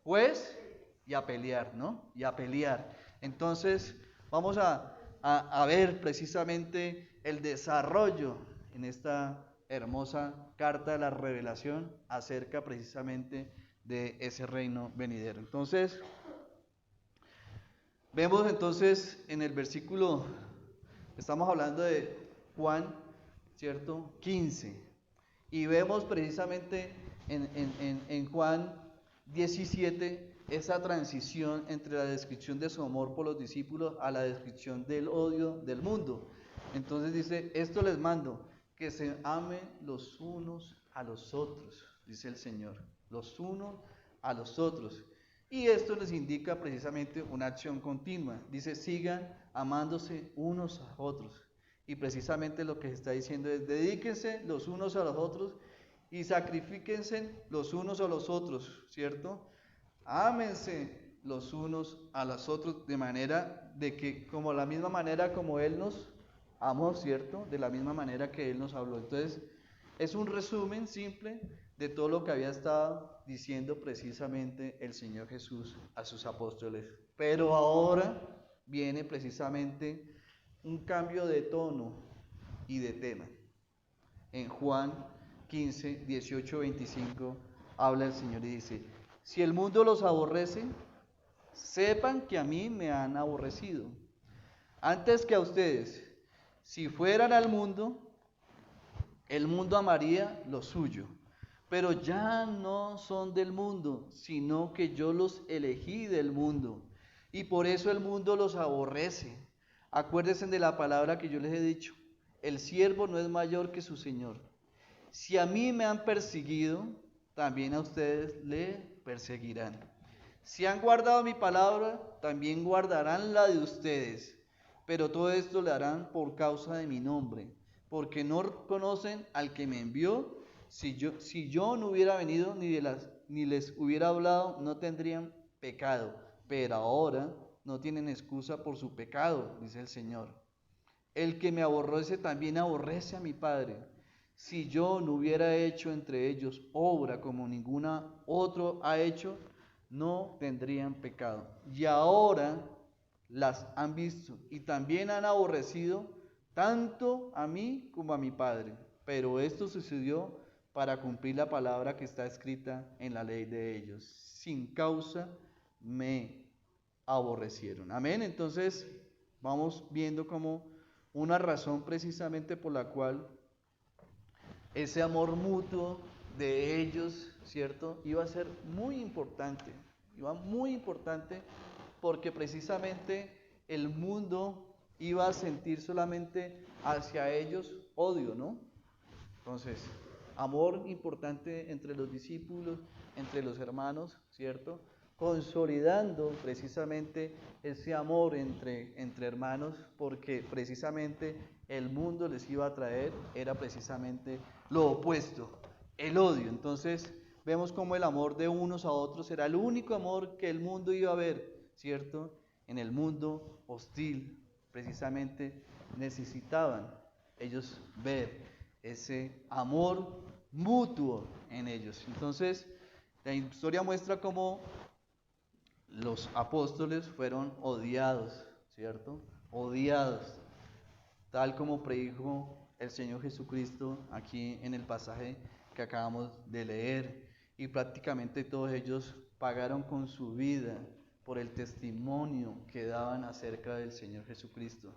S1: juez y a pelear, ¿no? Y a pelear. Entonces, vamos a ver precisamente el desarrollo en esta hermosa carta de la revelación acerca precisamente de ese reino venidero. Entonces, vemos entonces en el versículo, estamos hablando de Juan, ¿cierto? 15. Y vemos precisamente en Juan 17 esa transición entre la descripción de su amor por los discípulos a la descripción del odio del mundo. Entonces dice, esto les mando, que se amen los unos a los otros, dice el Señor, los unos a los otros. Y esto les indica precisamente una acción continua. Dice, sigan amándose unos a otros. Y precisamente lo que se está diciendo es, dedíquense los unos a los otros y sacrifíquense los unos a los otros, ¿cierto? Ámense los unos a los otros de manera de que, como la misma manera como Él nos amó, ¿cierto? De la misma manera que Él nos habló. Entonces, es un resumen simple de todo lo que había estado diciendo precisamente el Señor Jesús a sus apóstoles. Pero ahora viene precisamente un cambio de tono y de tema. En Juan 15, 18, 25 habla el Señor y dice, si el mundo los aborrece, sepan que a mí me han aborrecido. Antes que a ustedes, si fueran al mundo, el mundo amaría lo suyo. Pero ya no son del mundo, sino que yo los elegí del mundo. Y por eso el mundo los aborrece. Acuérdense de la palabra que yo les he dicho. El siervo no es mayor que su Señor. Si a mí me han perseguido, también a ustedes le perseguirán. Si han guardado mi palabra, también guardarán la de ustedes. Pero todo esto lo harán por causa de mi nombre, porque no conocen al que me envió. Si yo no hubiera venido ni les hubiera hablado, no tendrían pecado. Pero ahora no tienen excusa por su pecado, dice el Señor. El que me aborrece también aborrece a mi Padre. Si yo no hubiera hecho entre ellos obra como ninguna otro ha hecho, no tendrían pecado. Y ahora las han visto y también han aborrecido tanto a mí como a mi Padre. Pero esto sucedió para cumplir la palabra que está escrita en la ley de ellos. Sin causa me aborrecieron. Amén. Entonces vamos viendo como una razón precisamente por la cual ese amor mutuo de ellos, ¿cierto? Iba a ser muy importante, porque precisamente el mundo iba a sentir solamente hacia ellos odio, ¿no? Entonces, amor importante entre los discípulos, entre los hermanos, ¿cierto? Consolidando precisamente ese amor entre hermanos, porque precisamente el mundo les iba a traer, era precisamente lo opuesto, el odio. Entonces, vemos como el amor de unos a otros era el único amor que el mundo iba a ver, ¿cierto? En el mundo hostil, precisamente necesitaban ellos ver ese amor mutuo en ellos. Entonces, la historia muestra cómo los apóstoles fueron odiados, ¿cierto? Odiados, tal como predijo el Señor Jesucristo aquí en el pasaje que acabamos de leer. Y prácticamente todos ellos pagaron con su vida por el testimonio que daban acerca del Señor Jesucristo.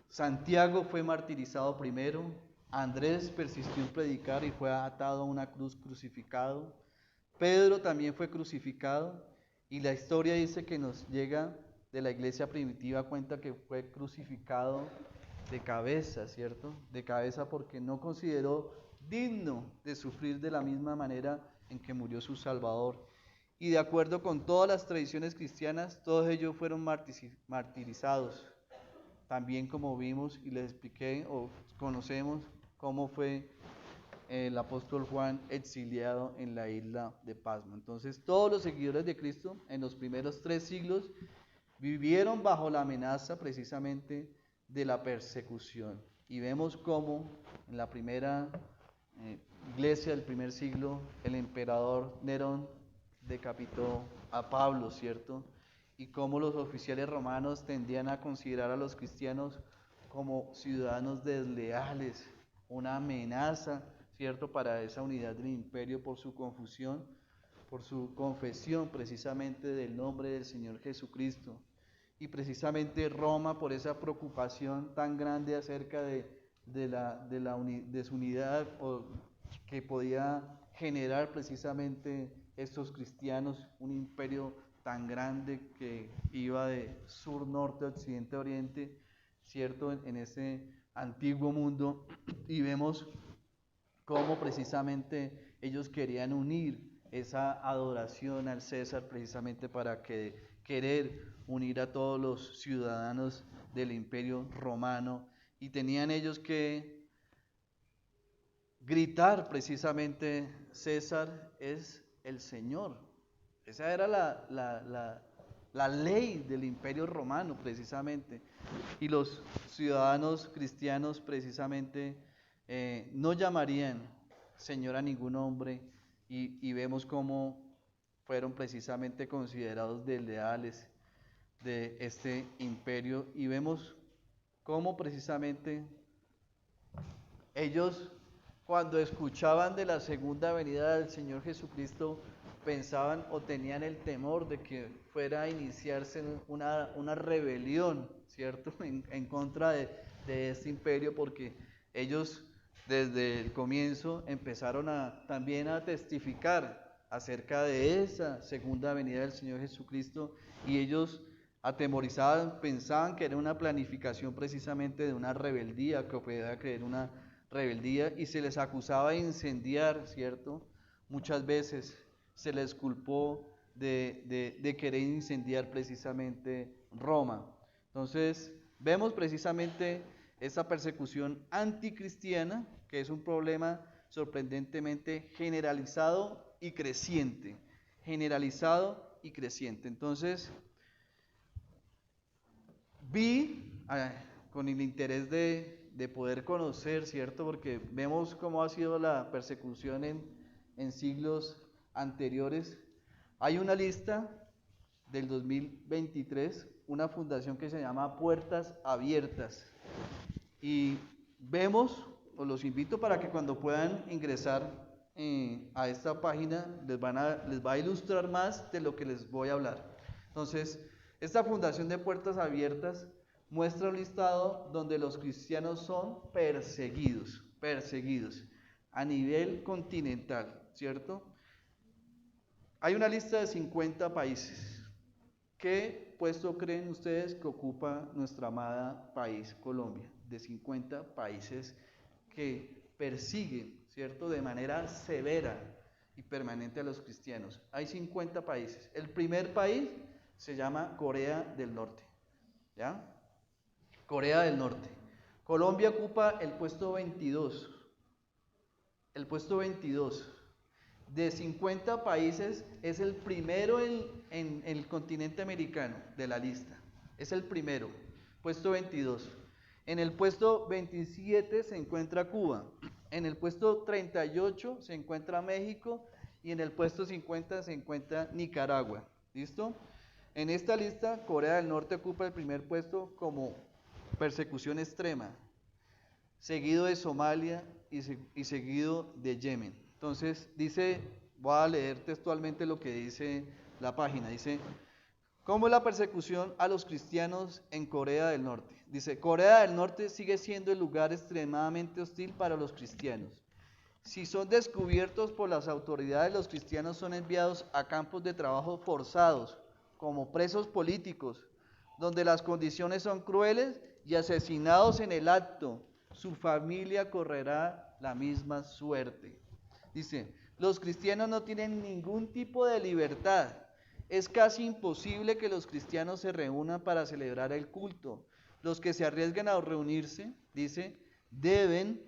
S1: Santiago fue martirizado primero, Andrés persistió en predicar y fue atado a una cruz crucificado, Pedro también fue crucificado, y la historia dice que nos llega de la iglesia primitiva, cuenta que fue crucificado de cabeza, ¿cierto? De cabeza porque no consideró digno de sufrir de la misma manera en que murió su Salvador. Y de acuerdo con todas las tradiciones cristianas, todos ellos fueron martirizados. También como vimos y les expliqué o conocemos cómo fue el apóstol Juan exiliado en la isla de Pasmo. Entonces todos los seguidores de Cristo en los primeros 3 siglos vivieron bajo la amenaza precisamente de la persecución. Y vemos cómo en la primera iglesia del primer siglo, el emperador Nerón decapitó a Pablo, ¿cierto? Y cómo los oficiales romanos tendían a considerar a los cristianos como ciudadanos desleales, una amenaza, ¿cierto?, para esa unidad del imperio por su confusión, por su confesión precisamente del nombre del Señor Jesucristo. Y precisamente Roma, por esa preocupación tan grande acerca de su unidad que podía generar precisamente estos cristianos, un imperio tan grande que iba de sur, norte, occidente, oriente, ¿cierto?, en ese antiguo mundo, y vemos cómo precisamente ellos querían unir esa adoración al César precisamente para querer unir a todos los ciudadanos del imperio romano, y tenían ellos que gritar precisamente: César es el Señor. Esa era la ley del imperio romano precisamente, y los ciudadanos cristianos precisamente no llamarían Señor a ningún hombre, y vemos cómo fueron precisamente considerados desleales de este imperio, y vemos cómo precisamente ellos, cuando escuchaban de la segunda venida del Señor Jesucristo, pensaban o tenían el temor de que fuera a iniciarse una rebelión, ¿cierto?, en contra de este imperio, porque ellos desde el comienzo empezaron también a testificar acerca de esa segunda venida del Señor Jesucristo, y ellos atemorizaban, pensaban que era una planificación precisamente de una rebeldía, que podía creer una rebeldía, y se les acusaba de incendiar, ¿cierto? Muchas veces se les culpó de querer incendiar precisamente Roma. Entonces, vemos precisamente esa persecución anticristiana, que es un problema sorprendentemente generalizado y creciente. Generalizado y creciente. Entonces, vi con el interés de poder conocer, ¿cierto?, porque vemos cómo ha sido la persecución en siglos anteriores. Hay una lista del 2023, una fundación que se llama Puertas Abiertas, y vemos, os los invito para que cuando puedan ingresar a esta página les va a ilustrar más de lo que les voy a hablar. Entonces, esta fundación de Puertas Abiertas muestra un listado donde los cristianos son perseguidos a nivel continental, ¿cierto? Hay una lista de 50 países. ¿Qué puesto creen ustedes que ocupa nuestra amada país, Colombia? De 50 países que persiguen, ¿cierto?, de manera severa y permanente a los cristianos. Hay 50 países. El primer país se llama Corea del Norte, ¿ya? Corea del Norte. Colombia ocupa el puesto 22. El puesto 22. De 50 países es el primero en el continente americano de la lista. Es el primero, puesto 22. En el puesto 27 se encuentra Cuba. En el puesto 38 se encuentra México. Y en el puesto 50 se encuentra Nicaragua. ¿Listo? En esta lista, Corea del Norte ocupa el primer puesto como persecución extrema, seguido de Somalia y seguido de Yemen. Entonces dice, voy a leer textualmente lo que dice la página. Dice: ¿cómo es la persecución a los cristianos en Corea del Norte? Dice: Corea del Norte sigue siendo el lugar extremadamente hostil para los cristianos. Si son descubiertos por las autoridades, los cristianos son enviados a campos de trabajo forzados, como presos políticos, donde las condiciones son crueles, y asesinados en el acto. Su familia correrá la misma suerte. Dice: los cristianos no tienen ningún tipo de libertad. Es casi imposible que los cristianos se reúnan para celebrar el culto. Los que se arriesgan a reunirse, dice, deben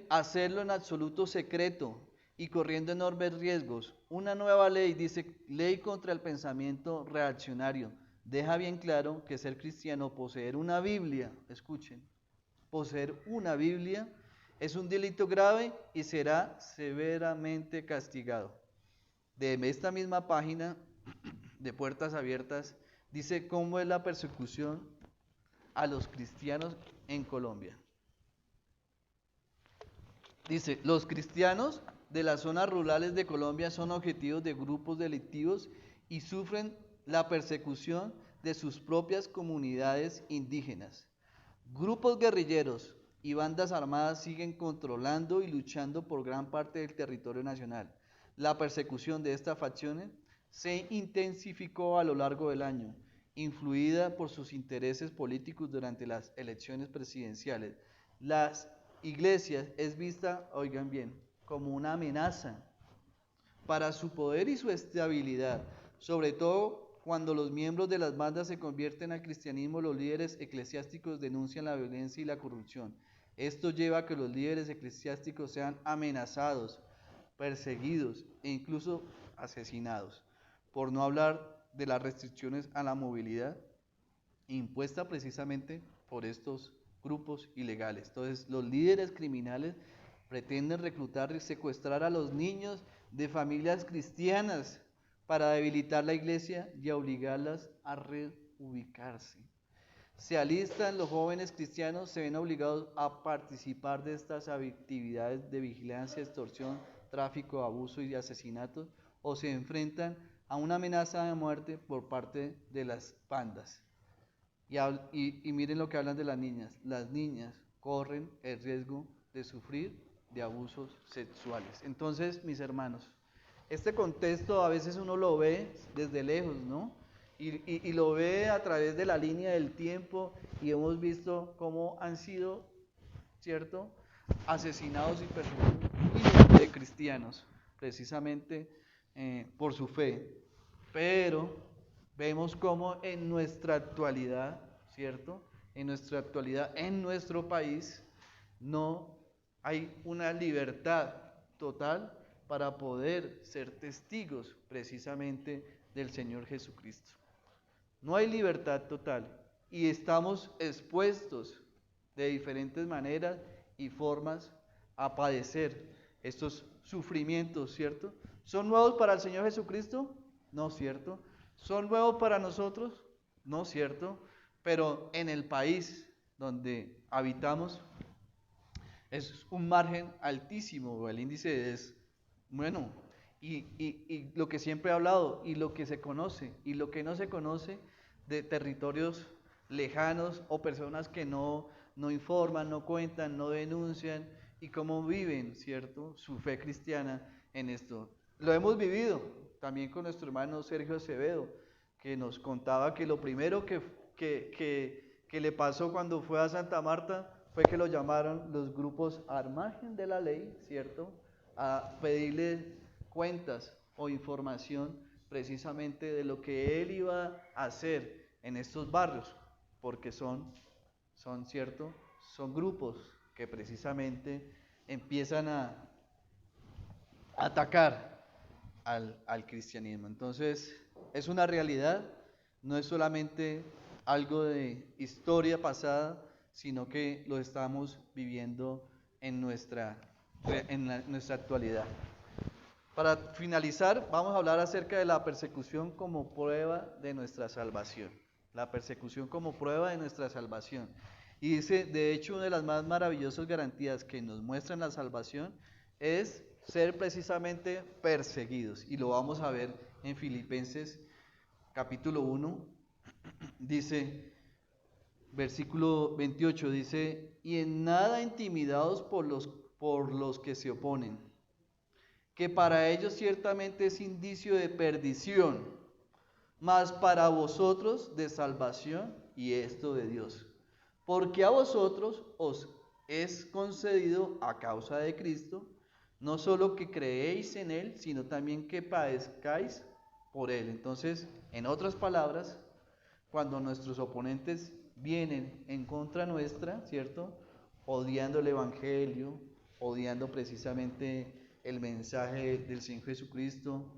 S1: hacerlo en absoluto secreto y corriendo enormes riesgos. Una nueva ley, dice, ley contra el pensamiento reaccionario, deja bien claro que ser cristiano, poseer una Biblia, escuchen, poseer una Biblia Es un delito grave y será severamente castigado. De esta misma página de Puertas Abiertas dice cómo es la persecución a los cristianos en Colombia. Dice, los cristianos de las zonas rurales de Colombia son objetivos de grupos delictivos y sufren la persecución de sus propias comunidades indígenas. Grupos guerrilleros y bandas armadas siguen controlando y luchando por gran parte del territorio nacional. La persecución de estas facciones se intensificó a lo largo del año, influida por sus intereses políticos durante las elecciones presidenciales. Las iglesias es vista, oigan bien, como una amenaza para su poder y su estabilidad, sobre todo cuando los miembros de las bandas se convierten al cristianismo. Los líderes eclesiásticos denuncian la violencia y la corrupción. Esto lleva a que los líderes eclesiásticos sean amenazados, perseguidos e incluso asesinados, por no hablar de las restricciones a la movilidad impuesta precisamente por estos grupos ilegales. Entonces, los líderes criminales pretenden reclutar y secuestrar a los niños de familias cristianas para debilitar la iglesia y obligarlas a reubicarse. Se alistan los jóvenes cristianos, se ven obligados a participar de estas actividades de vigilancia, extorsión, tráfico, abuso y asesinatos, o se enfrentan a una amenaza de muerte por parte de las bandas. Y miren lo que hablan de las niñas. Las niñas corren el riesgo de sufrir de abusos sexuales. Entonces, mis hermanos, este contexto a veces uno lo ve desde lejos, ¿no? Y lo ve a través de la línea del tiempo, y hemos visto cómo han sido, ¿cierto?, asesinados y perseguidos de cristianos, precisamente por su fe. Pero vemos cómo en nuestra actualidad, ¿cierto?, en nuestra actualidad, en nuestro país, no hay una libertad total para poder ser testigos precisamente del Señor Jesucristo. No hay libertad total y estamos expuestos de diferentes maneras y formas a padecer estos sufrimientos, ¿cierto? ¿Son nuevos para el Señor Jesucristo? No, ¿cierto? ¿Son nuevos para nosotros? No, ¿cierto? Pero en el país donde habitamos es un margen altísimo, el índice es, bueno, y lo que siempre he hablado, y lo que se conoce, y lo que no se conoce de territorios lejanos o personas que no informan, no cuentan, no denuncian, y cómo viven, ¿cierto?, su fe cristiana en esto. Lo hemos vivido también con nuestro hermano Sergio Acevedo, que nos contaba que lo primero que le pasó cuando fue a Santa Marta fue que lo llamaron los grupos al margen de la ley, ¿cierto?, a pedirle cuentas o información precisamente de lo que él iba a hacer en estos barrios, porque son ¿cierto?, son grupos que precisamente empiezan a atacar al cristianismo. Entonces, es una realidad, no es solamente algo de historia pasada, sino que lo estamos viviendo en nuestra actualidad. Para finalizar, vamos a hablar acerca de la persecución como prueba de nuestra salvación. La persecución como prueba de nuestra salvación. Y dice, de hecho, una de las más maravillosas garantías que nos muestran la salvación es ser precisamente perseguidos. Y lo vamos a ver en Filipenses capítulo 1, dice, versículo 28, dice, y en nada intimidados por los que se oponen, que para ellos ciertamente es indicio de perdición, mas para vosotros de salvación, y esto de Dios. Porque a vosotros os es concedido a causa de Cristo, no solo que creéis en Él, sino también que padezcáis por Él. Entonces, en otras palabras, cuando nuestros oponentes vienen en contra nuestra, ¿cierto?, odiando el Evangelio, odiando precisamente el mensaje del Señor Jesucristo,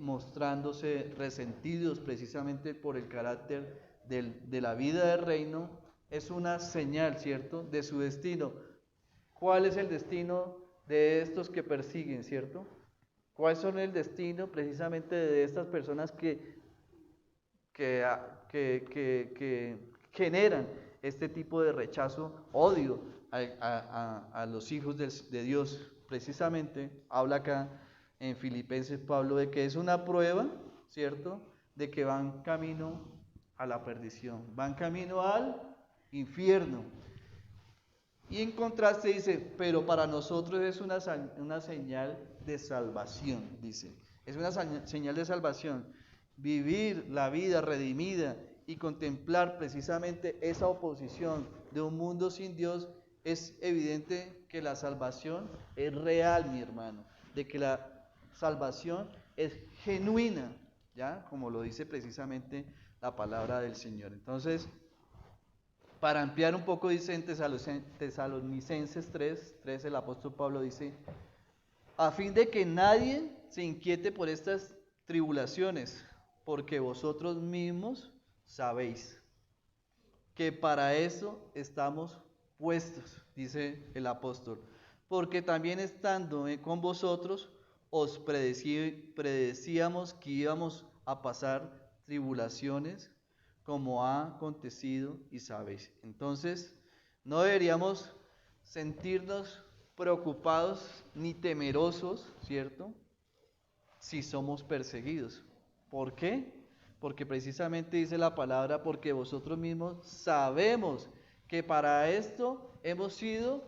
S1: mostrándose resentidos precisamente por el carácter de la vida del reino, es una señal, ¿cierto?, de su destino. ¿cuál es el destino de estos que persiguen, cierto? ¿Cuál son el destino precisamente de estas personas que generan este tipo de rechazo, odio a los hijos de Dios? Precisamente habla acá en Filipenses Pablo de que es una prueba, ¿cierto? De que van camino a la perdición, van camino al infierno. Y en contraste dice, pero para nosotros es una señal de salvación, dice. Es una señal de salvación. Vivir la vida redimida y contemplar precisamente esa oposición de un mundo sin Dios, es evidente que la salvación es real, mi hermano. De que la salvación es genuina, ¿ya? Como lo dice precisamente la palabra del Señor. Entonces, para ampliar un poco, dice en Tesalonicenses 3, el apóstol Pablo dice, a fin de que nadie se inquiete por estas tribulaciones, porque vosotros mismos sabéis que para eso estamos puestos, dice el apóstol, porque también estando con vosotros os predecíamos que íbamos a pasar tribulaciones como ha acontecido y sabéis. Entonces, no deberíamos sentirnos preocupados ni temerosos, ¿cierto? Si somos perseguidos. ¿Por qué? Porque precisamente dice la palabra, porque vosotros mismos sabemos que para esto hemos sido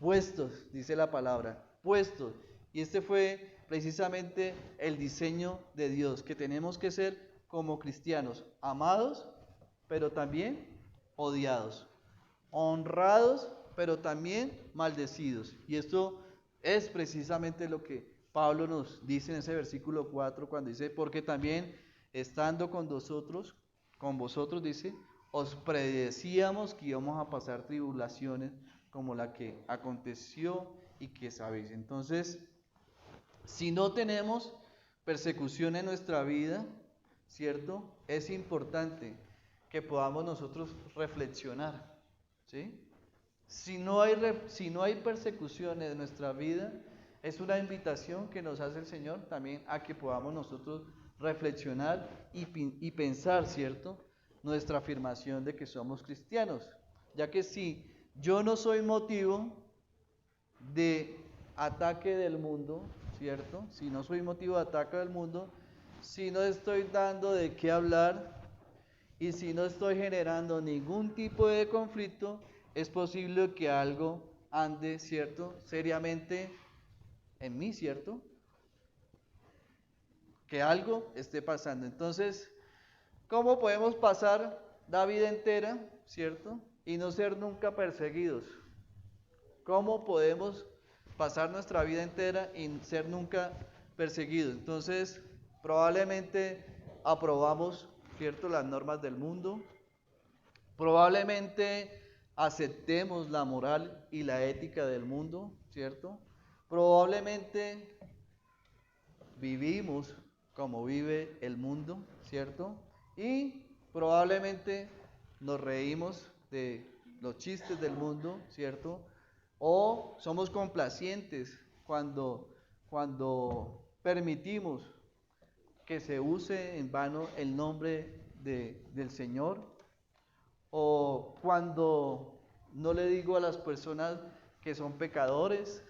S1: puestos, dice la palabra, puestos. Y este fue precisamente el diseño de Dios, que tenemos que ser como cristianos, amados, pero también odiados, honrados, pero también maldecidos. Y esto es precisamente lo que Pablo nos dice en ese versículo 4, cuando dice, porque también estando con vosotros, dice, os predecíamos que íbamos a pasar tribulaciones como la que aconteció y que sabéis. Entonces, si no tenemos persecución en nuestra vida, ¿cierto? Es importante que podamos nosotros reflexionar, ¿sí? Si no hay persecución en nuestra vida, es una invitación que nos hace el Señor también a que podamos nosotros reflexionar y pensar, ¿cierto? Nuestra afirmación de que somos cristianos, ya que si yo no soy motivo de ataque del mundo, ¿cierto? Si no soy motivo de ataque del mundo, si no estoy dando de qué hablar y si no estoy generando ningún tipo de conflicto, es posible que algo ande, ¿cierto? Seriamente en mí, ¿cierto? Que algo esté pasando. Entonces, ¿cómo podemos pasar la vida entera, ¿cierto? Y no ser nunca perseguidos. ¿Cómo podemos pasar nuestra vida entera y ser nunca perseguidos? Entonces, probablemente aprobamos, ¿cierto?, las normas del mundo. Probablemente aceptemos la moral y la ética del mundo, ¿cierto? Probablemente vivimos como vive el mundo, ¿cierto? Y probablemente nos reímos de los chistes del mundo, ¿cierto? O somos complacientes cuando permitimos que se use en vano el nombre del Señor, o cuando no le digo a las personas que son pecadores,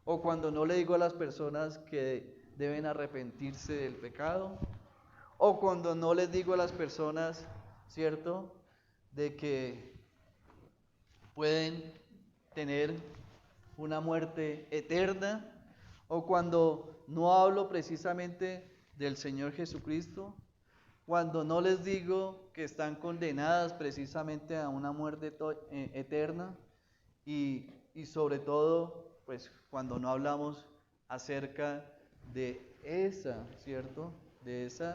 S1: o cuando no le digo a las personas que deben arrepentirse del pecado, o cuando no les digo a las personas, ¿cierto?, de que pueden tener una muerte eterna, o cuando no hablo precisamente del Señor Jesucristo, cuando no les digo que están condenadas precisamente a una muerte eterna, y sobre todo, pues cuando no hablamos acerca de esa, ¿cierto?, de ese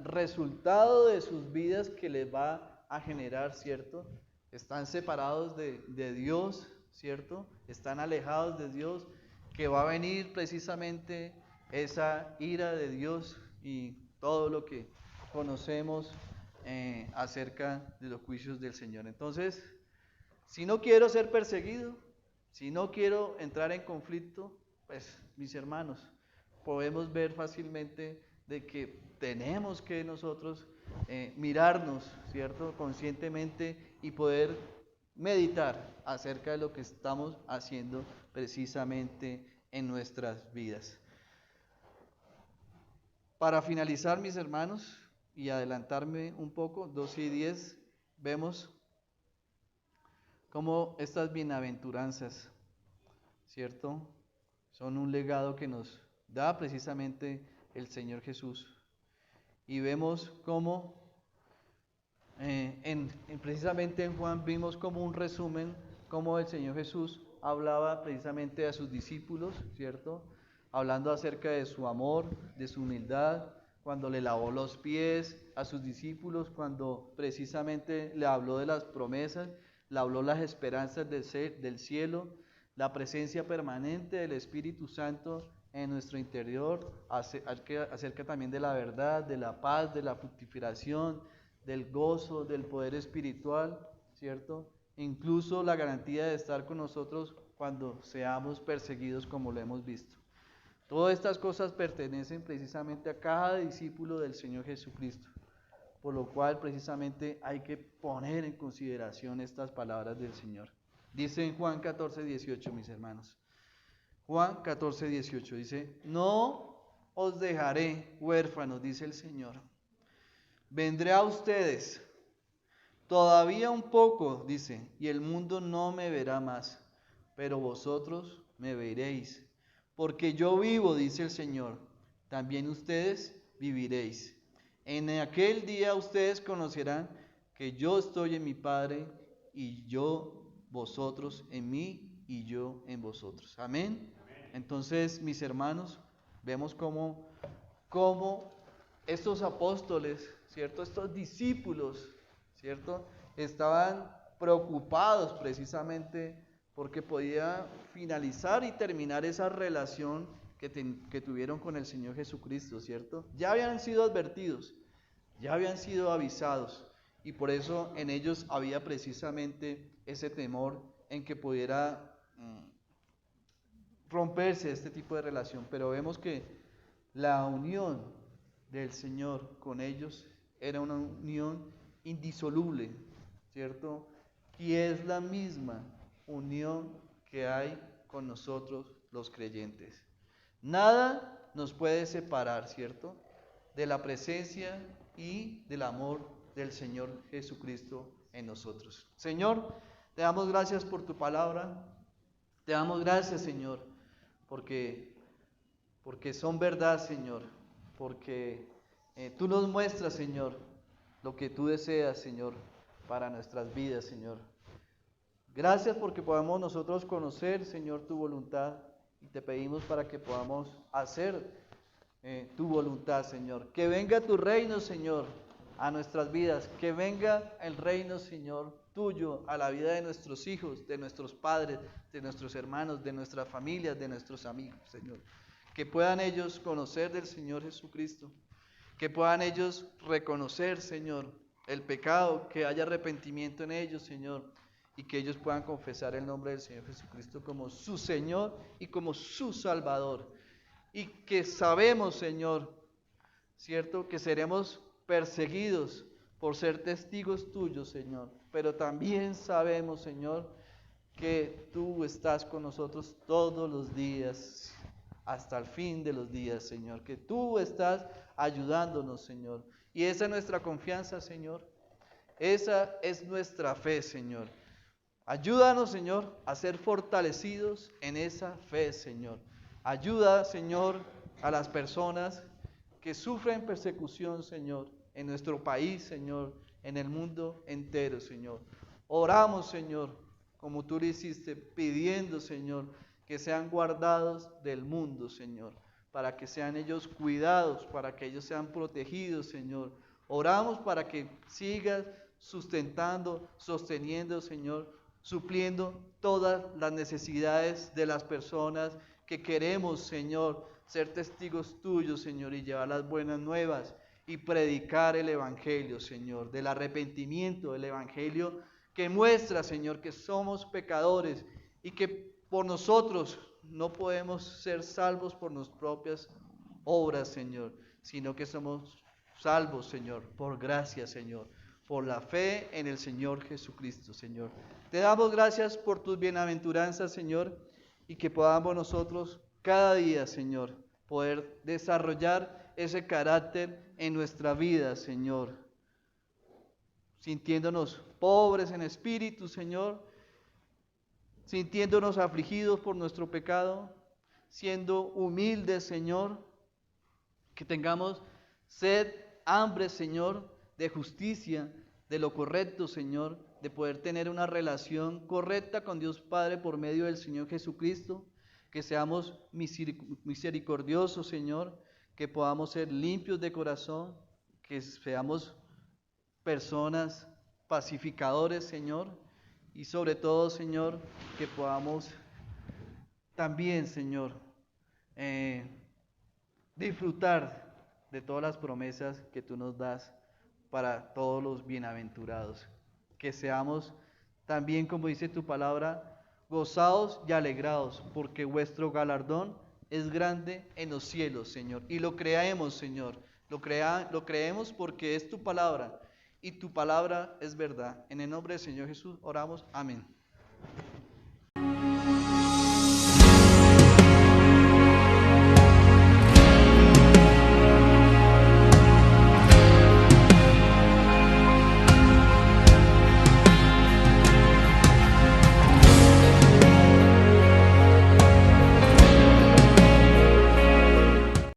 S1: resultado de sus vidas que les va a generar, ¿cierto? Están separados de Dios, ¿cierto? Están alejados de Dios, que va a venir precisamente esa ira de Dios y todo lo que conocemos acerca de los juicios del Señor. Entonces, si no quiero ser perseguido, Si no quiero entrar en conflicto, pues mis hermanos, podemos ver fácilmente de que tenemos que nosotros mirarnos, ¿cierto? Conscientemente y poder meditar acerca de lo que estamos haciendo precisamente en nuestras vidas. Para finalizar, mis hermanos, y adelantarme un poco, 12:10, vemos cómo estas bienaventuranzas, ¿cierto?, son un legado que nos da precisamente el Señor Jesús. Y vemos cómo, precisamente en Juan, vimos como un resumen, cómo el Señor Jesús hablaba precisamente a sus discípulos, ¿cierto?, hablando acerca de su amor, de su humildad, cuando le lavó los pies a sus discípulos, cuando precisamente le habló de las promesas, le habló las esperanzas del cielo, la presencia permanente del Espíritu Santo en nuestro interior, acerca también de la verdad, de la paz, de la fructificación, del gozo, del poder espiritual, ¿cierto? Incluso la garantía de estar con nosotros cuando seamos perseguidos, como lo hemos visto. Todas estas cosas pertenecen precisamente a cada discípulo del Señor Jesucristo, por lo cual precisamente hay que poner en consideración estas palabras del Señor. Dice en Juan 14:18, mis hermanos. Juan 14:18 dice: no os dejaré huérfanos, dice el Señor. Vendré a ustedes. Todavía un poco, dice, y el mundo no me verá más, pero vosotros me veréis. Porque yo vivo, dice el Señor, también ustedes viviréis. En aquel día ustedes conocerán que yo estoy en mi Padre, y vosotros en mí, y yo en vosotros. Amén. Entonces, mis hermanos, vemos cómo estos apóstoles, ¿cierto?, estos discípulos, ¿cierto?, estaban preocupados precisamente porque podía finalizar y terminar esa relación que tuvieron con el Señor Jesucristo, ¿cierto? Ya habían sido advertidos, ya habían sido avisados, y por eso en ellos había precisamente ese temor en que pudiera romperse este tipo de relación. Pero vemos que la unión del Señor con ellos era una unión indisoluble, ¿cierto? Y es la misma unión que hay con nosotros los creyentes. Nada nos puede separar, ¿cierto?, de la presencia y del amor del Señor Jesucristo en nosotros. Señor, te damos gracias por tu palabra. Te damos gracias, Señor, porque son verdad, Señor, porque tú nos muestras, Señor, lo que tú deseas, Señor, para nuestras vidas, Señor. Gracias porque podamos nosotros conocer, Señor, tu voluntad, y te pedimos para que podamos hacer tu voluntad, Señor. Que venga tu reino, Señor, a nuestras vidas. Que venga el reino, Señor, tuyo a la vida de nuestros hijos, de nuestros padres, de nuestros hermanos, de nuestras familias, de nuestros amigos, Señor. Que puedan ellos conocer del Señor Jesucristo. Que puedan ellos reconocer, Señor, el pecado, que haya arrepentimiento en ellos, Señor, y que ellos puedan confesar el nombre del Señor Jesucristo como su Señor y como su Salvador. Y que sabemos, Señor, ¿cierto?, que seremos perseguidos por ser testigos tuyos, Señor. Pero también sabemos, Señor, que tú estás con nosotros todos los días, hasta el fin de los días, Señor. Que tú estás ayudándonos, Señor. Y esa es nuestra confianza, Señor. Esa es nuestra fe, Señor. Ayúdanos, Señor, a ser fortalecidos en esa fe, Señor. Ayuda, Señor, a las personas que sufren persecución, Señor, en nuestro país, Señor, en el mundo entero, Señor. Oramos, Señor, como tú lo hiciste, pidiendo, Señor, que sean guardados del mundo, Señor, para que sean ellos cuidados, para que ellos sean protegidos, Señor. Oramos para que sigas sustentando, sosteniendo, Señor, supliendo todas las necesidades de las personas que queremos, Señor, ser testigos tuyos, Señor, y llevar las buenas nuevas y predicar el Evangelio, Señor, del arrepentimiento, del Evangelio que muestra, Señor, que somos pecadores y que por nosotros no podemos ser salvos por nuestras propias obras, Señor, sino que somos salvos, Señor, por gracia, Señor, por la fe en el Señor Jesucristo, Señor. Te damos gracias por tus bienaventuranzas, Señor, y que podamos nosotros cada día, Señor, poder desarrollar ese carácter en nuestra vida, Señor, sintiéndonos pobres en espíritu, Señor, sintiéndonos afligidos por nuestro pecado, siendo humildes, Señor, que tengamos sed, hambre, Señor, de justicia, de lo correcto, Señor, de poder tener una relación correcta con Dios Padre por medio del Señor Jesucristo, que seamos misericordiosos, Señor, que podamos ser limpios de corazón, que seamos personas pacificadores, Señor, y sobre todo, Señor, que podamos también, Señor, disfrutar de todas las promesas que tú nos das para todos los bienaventurados. Que seamos también, como dice tu palabra, gozados y alegrados, porque vuestro galardón es grande en los cielos, Señor. Y lo creemos, Señor. Lo creemos porque es tu palabra y tu palabra es verdad. En el nombre del Señor Jesús oramos. Amén.